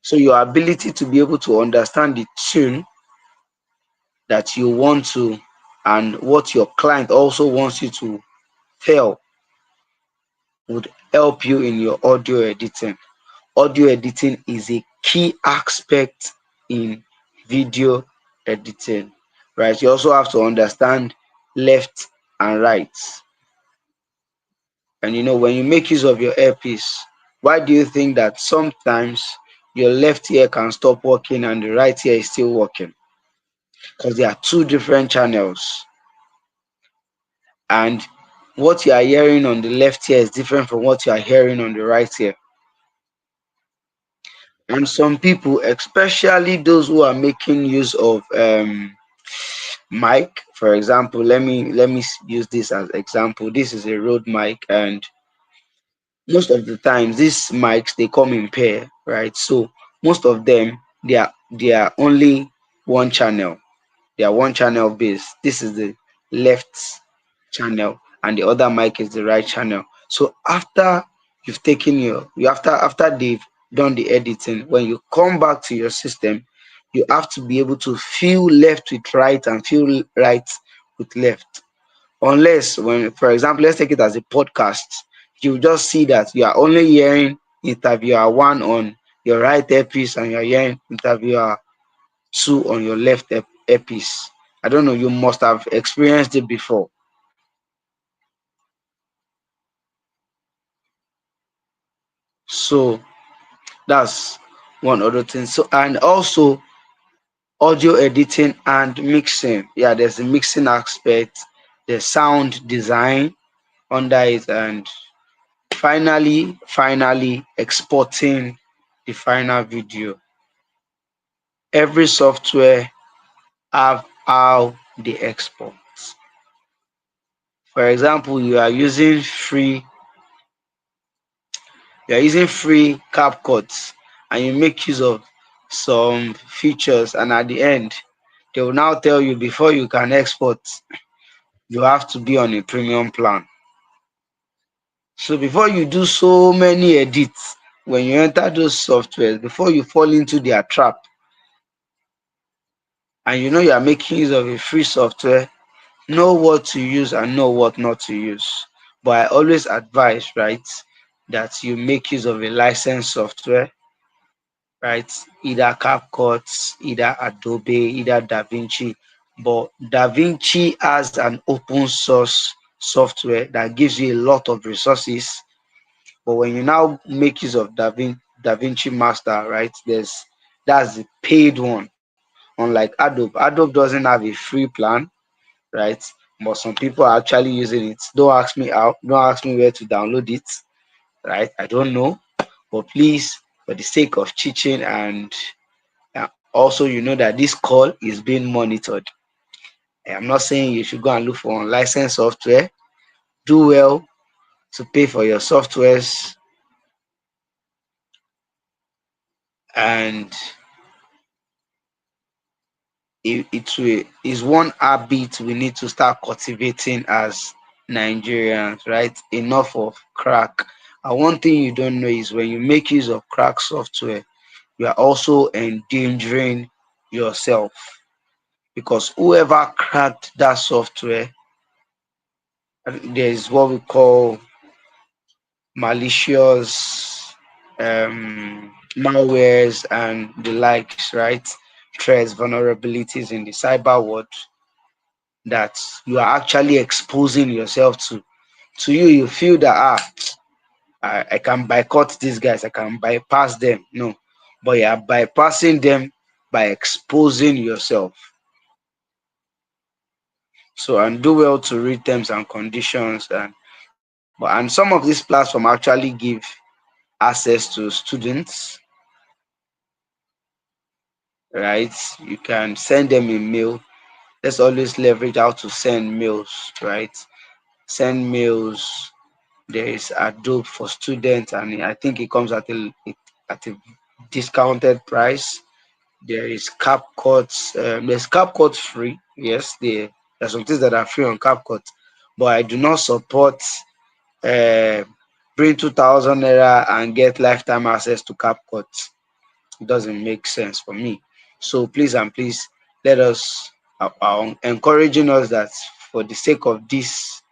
Speaker 2: So your ability to be able to understand the tune that you want to and what your client also wants you to tell would help you in your audio editing. Audio editing is a key aspect in video editing, right? You also have to understand left and right. And when you make use of your earpiece, why do you think that sometimes your left ear can stop working and the right ear is still working? Because they are two different channels. And what you are hearing on the left ear is different from what you are hearing on the right ear. And some people, especially those who are making use of mic, for example, let me use this as example. This is a Rode mic, and most of the times these mics, they come in pair, right? So most of them, they are only one channel. They are one channel based. This is the left channel, and the other mic is the right channel. So after you've taken after they've done the editing, when you come back to your system, you have to be able to feel left with right and feel right with left. Unless, when, for example, let's take it as a podcast, you just see that you are only hearing interviewer one on your right earpiece and you're hearing interviewer two on your left earpiece. I don't know, you must have experienced it before. So that's one other thing. So, and also audio editing and mixing. Yeah, there's the mixing aspect, the sound design under it, and finally exporting the final video. Every software have how they export. For example, you are using free CapCut, and you make use of some features, and at the end they will now tell you, before you can export, you have to be on a premium plan. So before you do so many edits, when you enter those softwares, before you fall into their trap, and you are making use of a free software, know what to use and know what not to use. But I always advise, right, that you make use of a licensed software, right? Either CapCut, either Adobe, either DaVinci. But DaVinci has an open source software that gives you a lot of resources. But when you now make use of DaVinci Master, right, that's the paid one. Unlike Adobe doesn't have a free plan, right? But some people are actually using it. Don't ask me how, don't ask me where to download it, right? I don't know. But please, for the sake of teaching, and also that this call is being monitored, I'm not saying you should go and look for unlicensed software. Do well to pay for your softwares, and is one habit we need to start cultivating as Nigerians, right? Enough of crack. And one thing you don't know is, when you make use of crack software, you are also endangering yourself, because whoever cracked that software, there is what we call malicious malwares and the likes, right? Threats, vulnerabilities in the cyber world that you are actually exposing yourself to. To you, you feel that I can boycott these guys, I can bypass them. No, but you are bypassing them by exposing yourself. So, and do well to read terms and conditions. And some of these platforms actually give access to students, right? You can send them a mail. Let's always leverage how to send mails, right? Send mails. There is Adobe for students, and I think it comes at a discounted price. There is CapCut. There's CapCut free. Yes, there's some things that are free on CapCut, but I do not support uh, bring 2,000 naira and get lifetime access to CapCut. It doesn't make sense for me. So please and please let us encouraging us that for the sake of this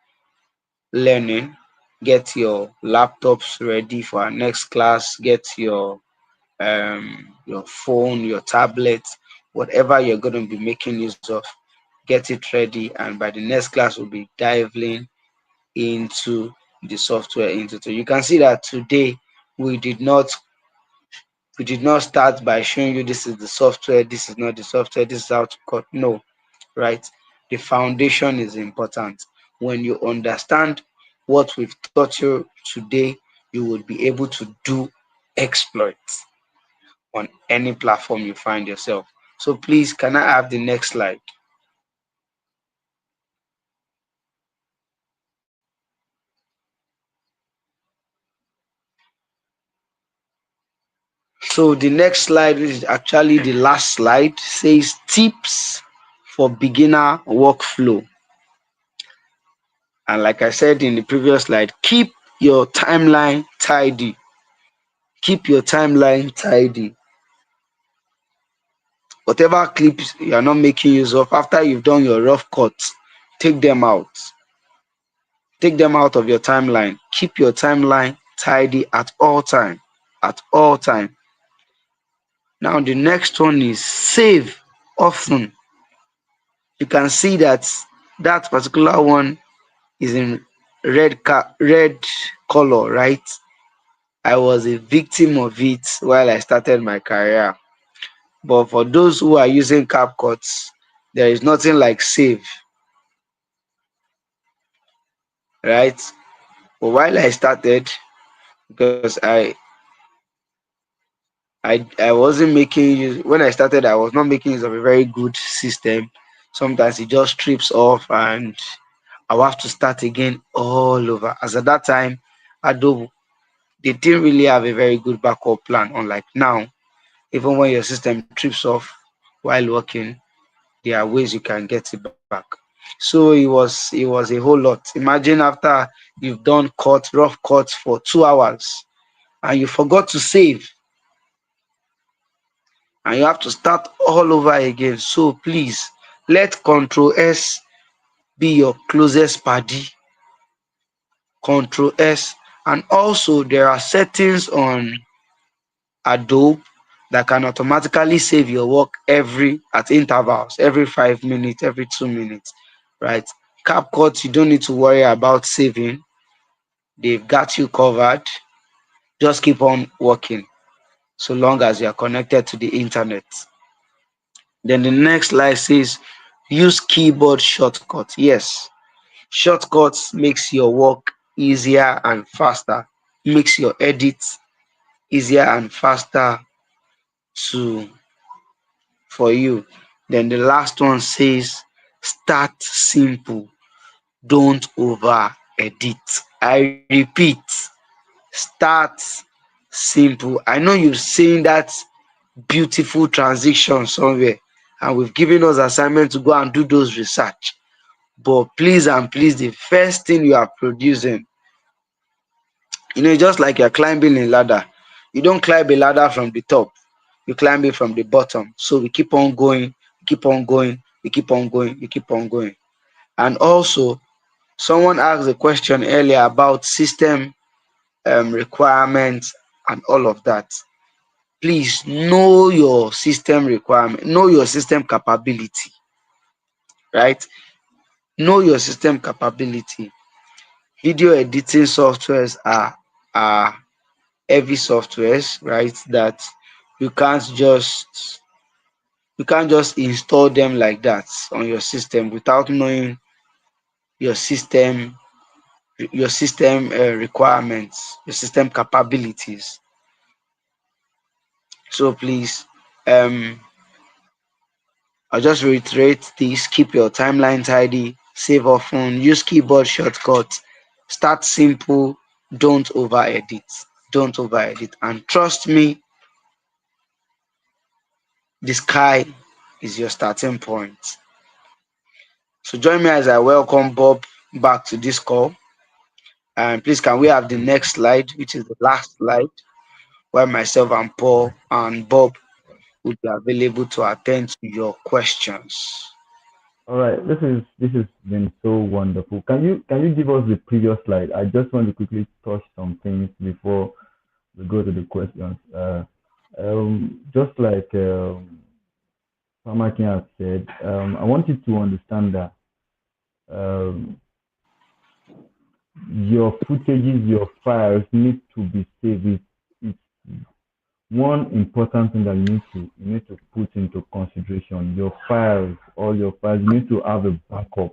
Speaker 2: learning, get your laptops ready for our next class. Get your phone, your tablet, whatever you're going to be making use of. Get it ready, and by the next class, we'll be diving into the software into. You can see that today we did not start by showing you this is the software, this is not the software, this is how to cut. No, right? The foundation is important. When you understand what we've taught you today, you would be able to do exploits on any platform you find yourself. So please, can I have the next slide? So the next slide, which is actually the last slide, says tips for beginner workflow. And like I said in the previous slide, keep your timeline tidy. Keep your timeline tidy. Whatever clips you are not making use of, after you've done your rough cuts, take them out. Take them out of your timeline. Keep your timeline tidy at all time. At all time. Now the next one is save often. You can see that that particular one is in red color, right? I was a victim of it while I started my career. But for those who are using CapCut, there is nothing like save, right? But while I started, because I wasn't making use, when I started, I was not making use of a very good system. Sometimes it just trips off and I'll have to start again all over. As at that time, Adobe, they didn't really have a very good backup plan, unlike now. Even when your system trips off while working, there are ways you can get it back. So it was a whole lot. Imagine after you've done rough cuts for 2 hours and you forgot to save and you have to start all over again. So please let Control S be your closest buddy. Control S. And also there are settings on Adobe that can automatically save your work at intervals, every 5 minutes, every 2 minutes, right? CapCut, you don't need to worry about saving. They've got you covered. Just keep on working so long as you are connected to the internet. Then the next slide says use keyboard shortcut. Yes, shortcuts makes your work easier and faster, makes your edits easier and faster to for you. Then the last one says start simple, don't over edit. I repeat, start simple. I know you've seen that beautiful transition somewhere, and we've given us assignment to go and do those research. But please and please, the first thing you are producing, just like you're climbing a ladder, you don't climb a ladder from the top, you climb it from the bottom. So we keep on going, keep on going, we keep on going, we keep on going. And also, someone asked a question earlier about system requirements and all of that. Please know your system requirement, know your system capability, right? Know your system capability. Video editing softwares are heavy softwares, right? That you can't just install them like that on your system without knowing your system requirements, your system capabilities. So please, I'll just reiterate this: keep your timeline tidy, save often, use keyboard shortcuts, start simple, don't over edit. Don't over edit. And trust me, the sky is your starting point. So join me as I welcome Bob back to this call. And please, can we have the next slide, which is the last slide, where myself and Paul and Bob will be available to attend to your questions.
Speaker 5: All right, this has been so wonderful. Can you give us the previous slide? I just want to quickly touch some things before we go to the questions. Just like Samaki has said, I want you to understand that um, your footages, your files need to be saved. It's one important thing that you need to put into consideration. Your files, all your files, you need to have a backup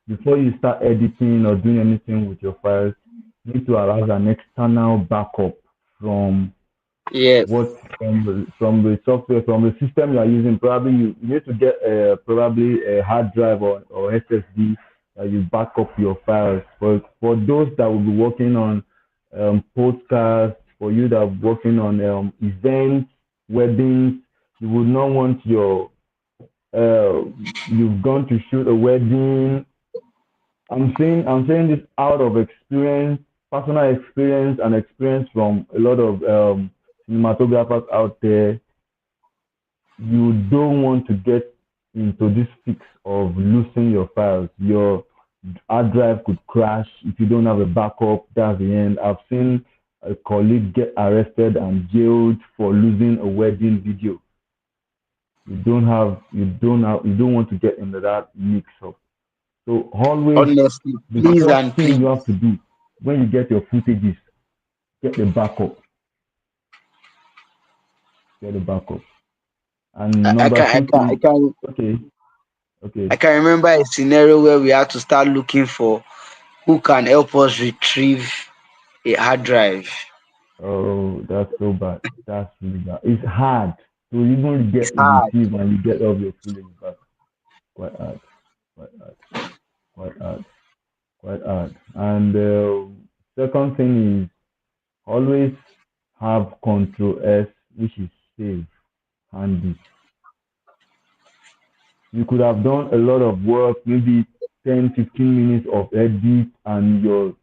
Speaker 5: before you start editing or doing anything with your files. You need to allow an external backup from
Speaker 2: Yes.
Speaker 5: from the software, from the system you are using. Probably you need to get probably a hard drive or SSD that you back up your files. For those that will be working on podcasts, for you that are working on events, weddings, you would not want your you've gone to shoot a wedding. I'm saying this out of experience, personal experience, and experience from a lot of cinematographers out there. You don't want to get into this fix of losing your files. Your hard drive could crash if you don't have a backup. That's the end. I've seen a colleague get arrested and jailed for losing a wedding video. You don't want to get into that mix up. So always,
Speaker 2: Honestly,
Speaker 5: the
Speaker 2: please
Speaker 5: first
Speaker 2: and
Speaker 5: thing
Speaker 2: please.
Speaker 5: you have to do when you get your footages, get the backup. Get the backup. And
Speaker 2: I
Speaker 5: number
Speaker 2: can I
Speaker 5: two
Speaker 2: can I
Speaker 5: thing,
Speaker 2: can
Speaker 5: okay, okay.
Speaker 2: I can remember a scenario where we had to start looking for who can help us retrieve a hard drive.
Speaker 5: Oh, that's so bad. That's really bad. It's hard to even
Speaker 2: It's
Speaker 5: get
Speaker 2: hard.
Speaker 5: retrieve when you get all your footage back. Quite hard, quite hard, quite hard, quite hard. And second thing is always have Control S, which is save handy. You could have done a lot of work, maybe 10, 15 minutes of edit, and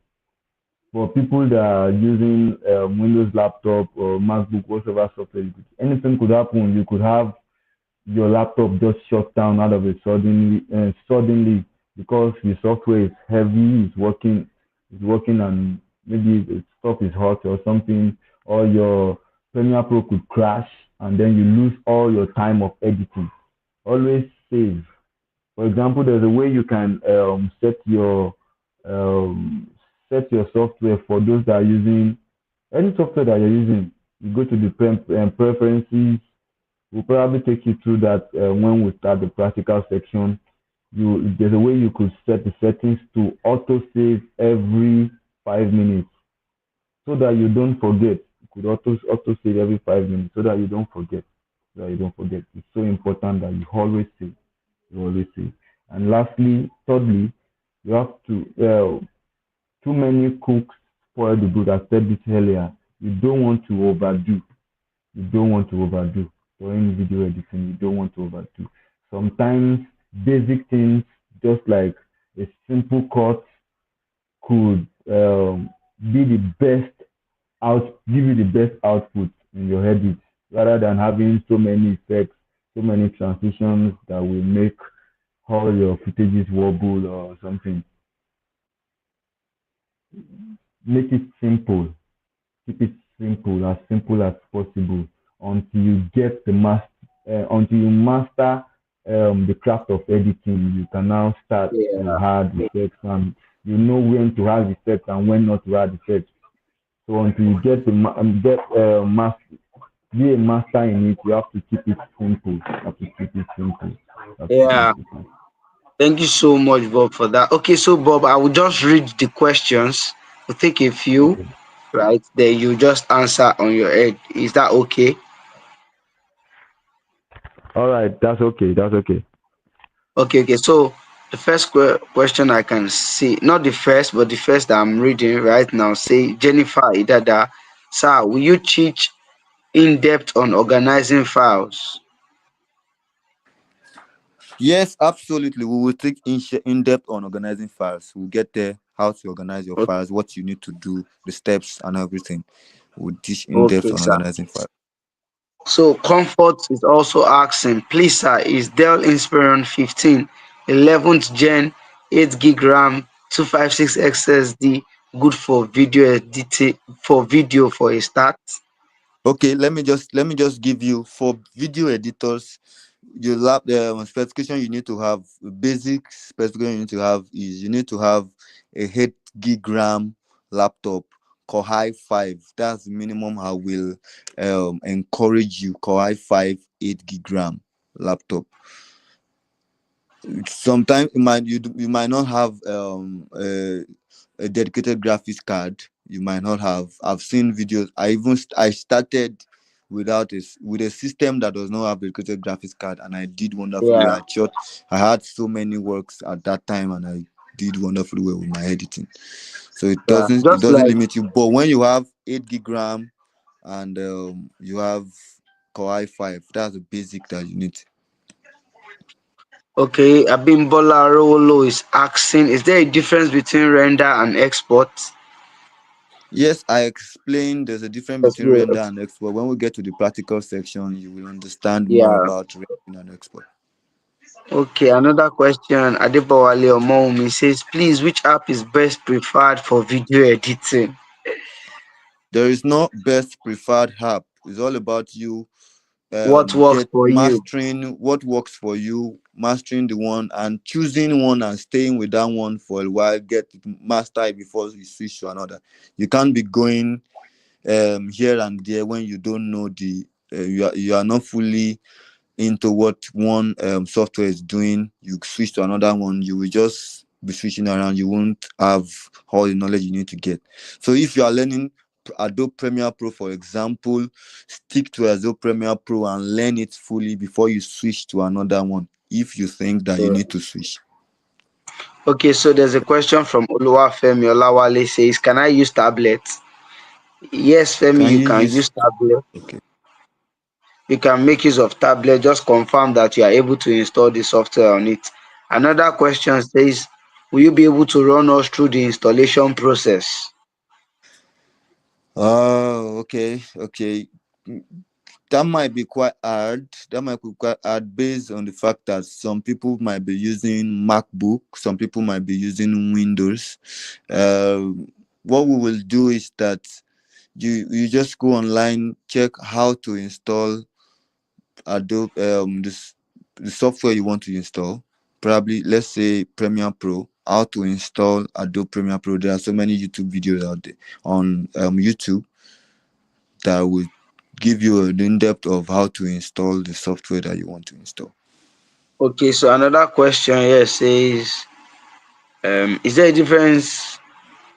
Speaker 5: for people that are using Windows laptop or MacBook, whatever software, anything could happen. You could have your laptop just shut down out of it suddenly because the software is heavy, it's working, and maybe the stuff is hot or something, or your Premiere Pro could crash, and then you lose all your time of editing. Always save. For example, there's a way you can um, set your software for those that are using any software that you're using. You go to the preferences. We'll probably take you through that when we start the practical section. There's a way you could set the settings to auto save every 5 minutes so that you don't forget. You could auto save every 5 minutes so that you don't forget. It's so important that you always save. You always save. And lastly, thirdly, you have to too many cooks spoil the good. I said this earlier. You don't want to overdo. You don't want to overdo. During video editing, you don't want to overdo. Sometimes basic things, just like a simple cut, could be the best give you the best output in your edit, rather than having so many effects, so many transitions that will make all your footages wobble or something. Make it simple. Keep it simple as possible until you get until you master the craft of editing. You can now start to
Speaker 2: Yeah.
Speaker 5: add effects, and you know when to add effects and when not to add effects. So until you get be a master in it, you have to keep it simple. You have to keep it simple. You have to keep
Speaker 2: Yeah.
Speaker 5: it simple.
Speaker 2: Thank you so much, Bob, for that. Okay, so Bob, I will just read the questions. We'll take a few,
Speaker 5: Okay.
Speaker 2: right? Then you just answer on your head. Is that okay?
Speaker 5: All right, that's okay. That's okay.
Speaker 2: Okay. So the first question I can see, not the first, but the first that I'm reading right now, say Jennifer Idada, sir, will you teach in depth on organizing files?
Speaker 4: Yes, absolutely. We will take in depth on organizing files. We'll get there, how to organize your files, what you need to do, the steps, and everything. We'll teach in depth
Speaker 2: Okay,
Speaker 4: on
Speaker 2: sir.
Speaker 4: organizing files.
Speaker 2: So Comfort is also asking, please sir, is Dell Inspiron 15 11th gen 8 gig RAM 256 SSD good for video editing for video for a start?
Speaker 4: Okay, let me just give you, for video editors, your lab the specification you need to have, basic specification you need to have is you need to have a 8 gig RAM laptop, Core i5. That's the minimum I will encourage you. Core i5 8 gig RAM laptop. Sometimes you might not have a dedicated graphics card. You might not have. I've seen videos. I started with a system that does not have a dedicated graphics card, and I did wonderfully well.
Speaker 2: Yeah,
Speaker 4: I had so many works at that time, and I did wonderfully well with my editing. So it
Speaker 2: yeah.
Speaker 4: doesn't
Speaker 2: Just like
Speaker 4: limit you. But when you have 8 gig RAM and you have Core i5, that's the basic that you need.
Speaker 2: okay, Abimbola Rolo is asking, is there a difference between render and export?
Speaker 4: Yes, I explained there's a difference
Speaker 2: Yes,
Speaker 4: between render
Speaker 2: yes.
Speaker 4: and export. When we get to the practical section, you will understand more
Speaker 2: Yeah.
Speaker 4: about rendering and export.
Speaker 2: Okay, another question. Adebowale Omoumi says, please, which app is best preferred for video editing?
Speaker 4: There is no best preferred app. It's all about you
Speaker 2: What works
Speaker 4: get
Speaker 2: for you?
Speaker 4: mastering what works for you, mastering the one and choosing one and staying with that one for a while, get it master it before you switch to another. You can't be going here and there when you don't know you are not fully into what one software is doing. You switch to another one, you will just be switching around. You won't have all the knowledge you need to get. So if you are learning Adobe Premiere Pro, for example, stick to Adobe Premiere Pro and learn it fully before you switch to another one, if you think that you
Speaker 2: Yeah.
Speaker 4: need to switch.
Speaker 2: Okay, so there's a question from Oluwafemi Olawale says, can I use tablets? Yes, Femi,
Speaker 4: Can
Speaker 2: you
Speaker 4: you
Speaker 2: can
Speaker 4: use
Speaker 2: use tablet.
Speaker 4: okay?
Speaker 2: You can make use of tablet. Just confirm that you are able to install the software on it. Another question says, will you be able to run us through the installation process?
Speaker 4: Oh, okay. That might be quite hard. That might be quite hard based on the fact that some people might be using MacBook, some people might be using Windows. Uh, what we will do is that you just go online, check how to install Adobe the software you want to install. Probably, let's say Premiere Pro. How to install Adobe Premiere Pro. There are so many YouTube videos out there on YouTube that will give you an in-depth of how to install the software that you want to install.
Speaker 2: Okay, so another question here says, is there a difference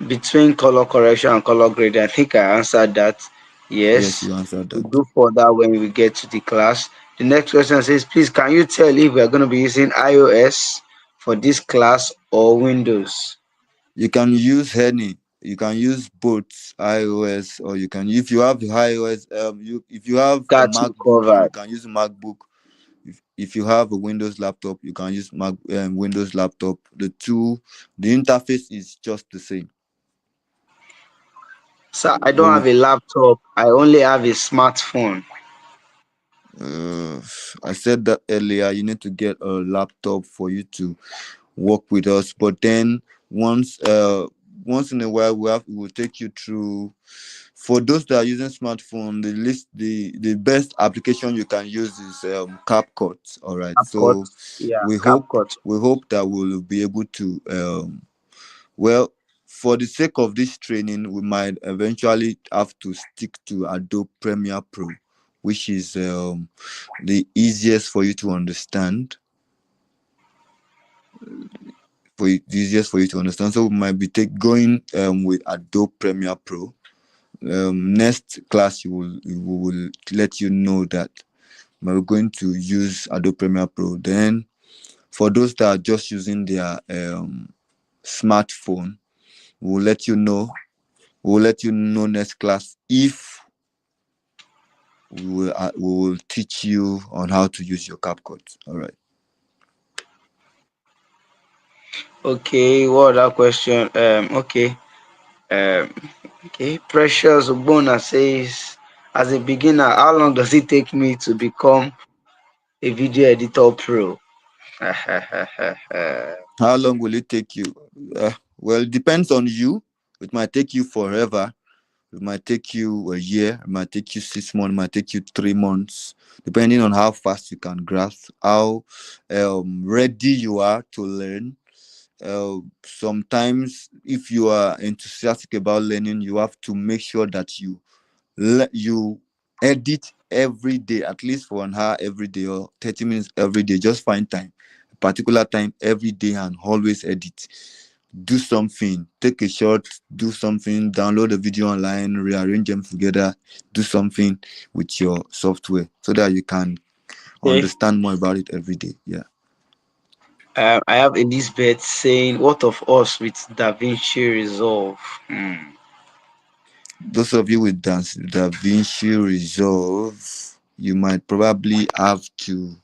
Speaker 2: between color correction and color grading? I think I answered that.
Speaker 4: Yes,
Speaker 2: Yes.
Speaker 4: you answered
Speaker 2: We'll
Speaker 4: that.
Speaker 2: do further when we get to the class. The next question says, please, can you tell if we are going to be using iOS for this class or Windows?
Speaker 4: You can use any. You can use both iOS, or you can, if you have the iOS, if you have a
Speaker 2: Got you
Speaker 4: MacBook, you
Speaker 2: covered.
Speaker 4: can use a MacBook. If you have a Windows laptop, you can use Windows laptop. The interface is just the same.
Speaker 2: So I
Speaker 4: But
Speaker 2: don't have a laptop. I only have a smartphone.
Speaker 4: uh, I said that earlier. You need to get a laptop for you to work with us. But then once in a while, we will take you through. For those that are using smartphone, the best application you can use is CapCut. All right.
Speaker 2: CapCut.
Speaker 4: So
Speaker 2: Yeah,
Speaker 4: we hope
Speaker 2: CapCut.
Speaker 4: we hope that we'll be able to well, for the sake of this training, we might eventually have to stick to Adobe Premiere Pro, which is the easiest for you to understand. the easiest for you to understand. So we might be going with Adobe Premiere Pro. Next class, we will let you know that we're going to use Adobe Premiere Pro. Then, for those that are just using their smartphone, we'll let you know. We'll let you know next class if we will teach you on how to use your CapCut. All right.
Speaker 2: Okay, what other question? Um, okay. Precious Obona says, as a beginner, how long does it take me to become a video editor pro?
Speaker 4: How long will it take you? Well, it depends on you. It might take you forever. It might take you a year. It might take you 6 months. It might take you 3 months, depending on how fast you can grasp, how ready you are to learn. Sometimes, if you are enthusiastic about learning, you have to make sure that you edit every day, at least for an hour every day or 30 minutes every day. Just find time, a particular time every day, and always edit. Do something, take a shot, do something, download a video online, rearrange them together, do something with your software so that you can
Speaker 2: Okay.
Speaker 4: understand more about it every day. Yeah.
Speaker 2: I have Elizabeth saying, what of us with DaVinci Resolve?
Speaker 4: Those of you with DaVinci Resolve, you might probably have to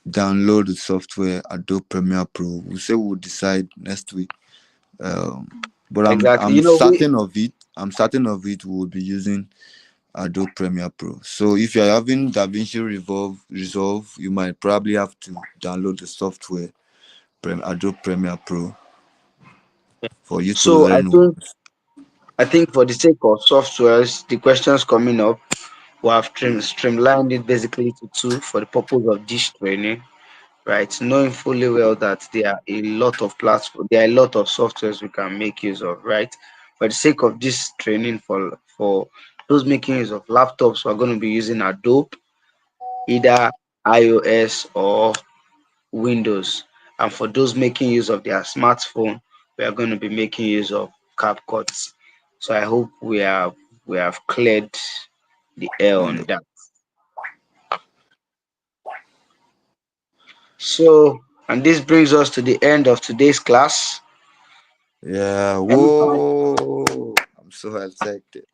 Speaker 4: download the software Adobe Premiere Pro. We'll say we'll decide next week. But
Speaker 2: Exactly.
Speaker 4: I'm certain of it. I'm certain of it. We'll be using Adobe Premiere Pro. So if you're having DaVinci Resolve, you might probably have to download the software Adobe Premiere Pro for you to
Speaker 2: So
Speaker 4: learn.
Speaker 2: I think for the sake of softwares, the questions coming up, we have streamlined it basically to two for the purpose of this training, right? Knowing fully well that there are a lot of platforms, there are a lot of softwares we can make use of, right? For the sake of this training, for those making use of laptops, we're going to be using Adobe, either iOS or Windows. And for those making use of their smartphone, we are going to be making use of CapCut. So I hope we have cleared the air on that. So, and this brings us to the end of today's class.
Speaker 4: Yeah.
Speaker 2: Any final,
Speaker 4: Whoa. I'm so excited.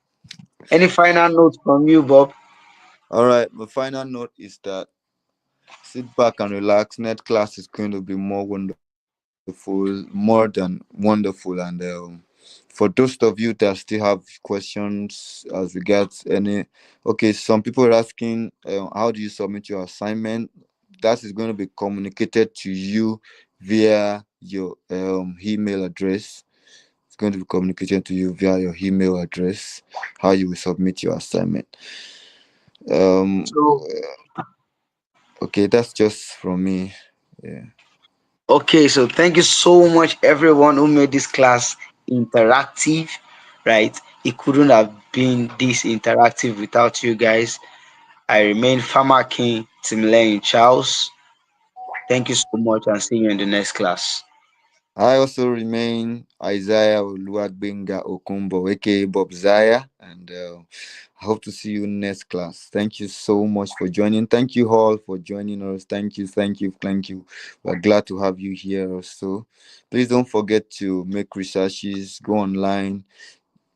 Speaker 2: any final notes from you, Bob?
Speaker 4: All right. My final note is that sit back and relax. Net class is going to be more more than wonderful. And for those of you that still have questions as regards any, okay, some people are asking, how do you submit your assignment? That is going to be communicated to you via your email address. It's going to be communicated to you via your email address, how you will submit your assignment.
Speaker 2: So,
Speaker 4: Okay, that's just from me. Yeah.
Speaker 2: okay, so thank you so much, everyone who made this class interactive, right? It couldn't have been this interactive without you guys. I remain Farmer King Timlane Charles. Thank you so much and see you in the next class.
Speaker 4: I also remain Isaiah Oluwagbenga Okumbo, aka Bob Zaya, and I hope to see you next class. Thank you so much for joining. Thank you all for joining us. Thank you, thank you, thank you. We're glad to have you here also. Please don't forget to make researches, go online,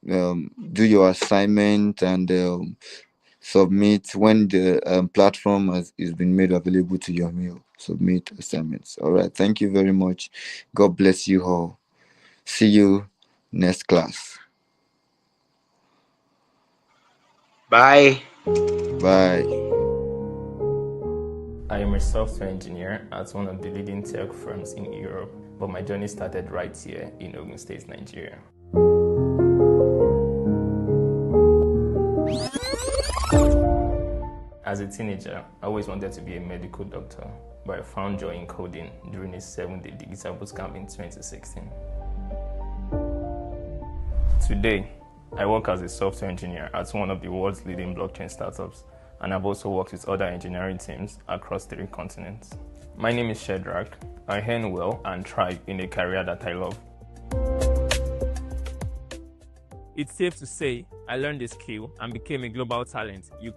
Speaker 4: do your assignment, and submit when the platform is been made available to your mail. Submit assignments. All right. Thank you very much. God bless you all. See you next class.
Speaker 2: Bye.
Speaker 4: Bye.
Speaker 1: I am a software engineer at one of the leading tech firms in Europe, but my journey started right here in Ogun State, Nigeria. As a teenager, I always wanted to be a medical doctor, but I found joy in coding during a 7-day digital bootcamp in 2016. Today, I work as a software engineer at one of the world's leading blockchain startups, and I've also worked with other engineering teams across 3 continents. My name is Shedrack. I earn well and thrive in a career that I love. It's safe to say I learned a skill and became a global talent. You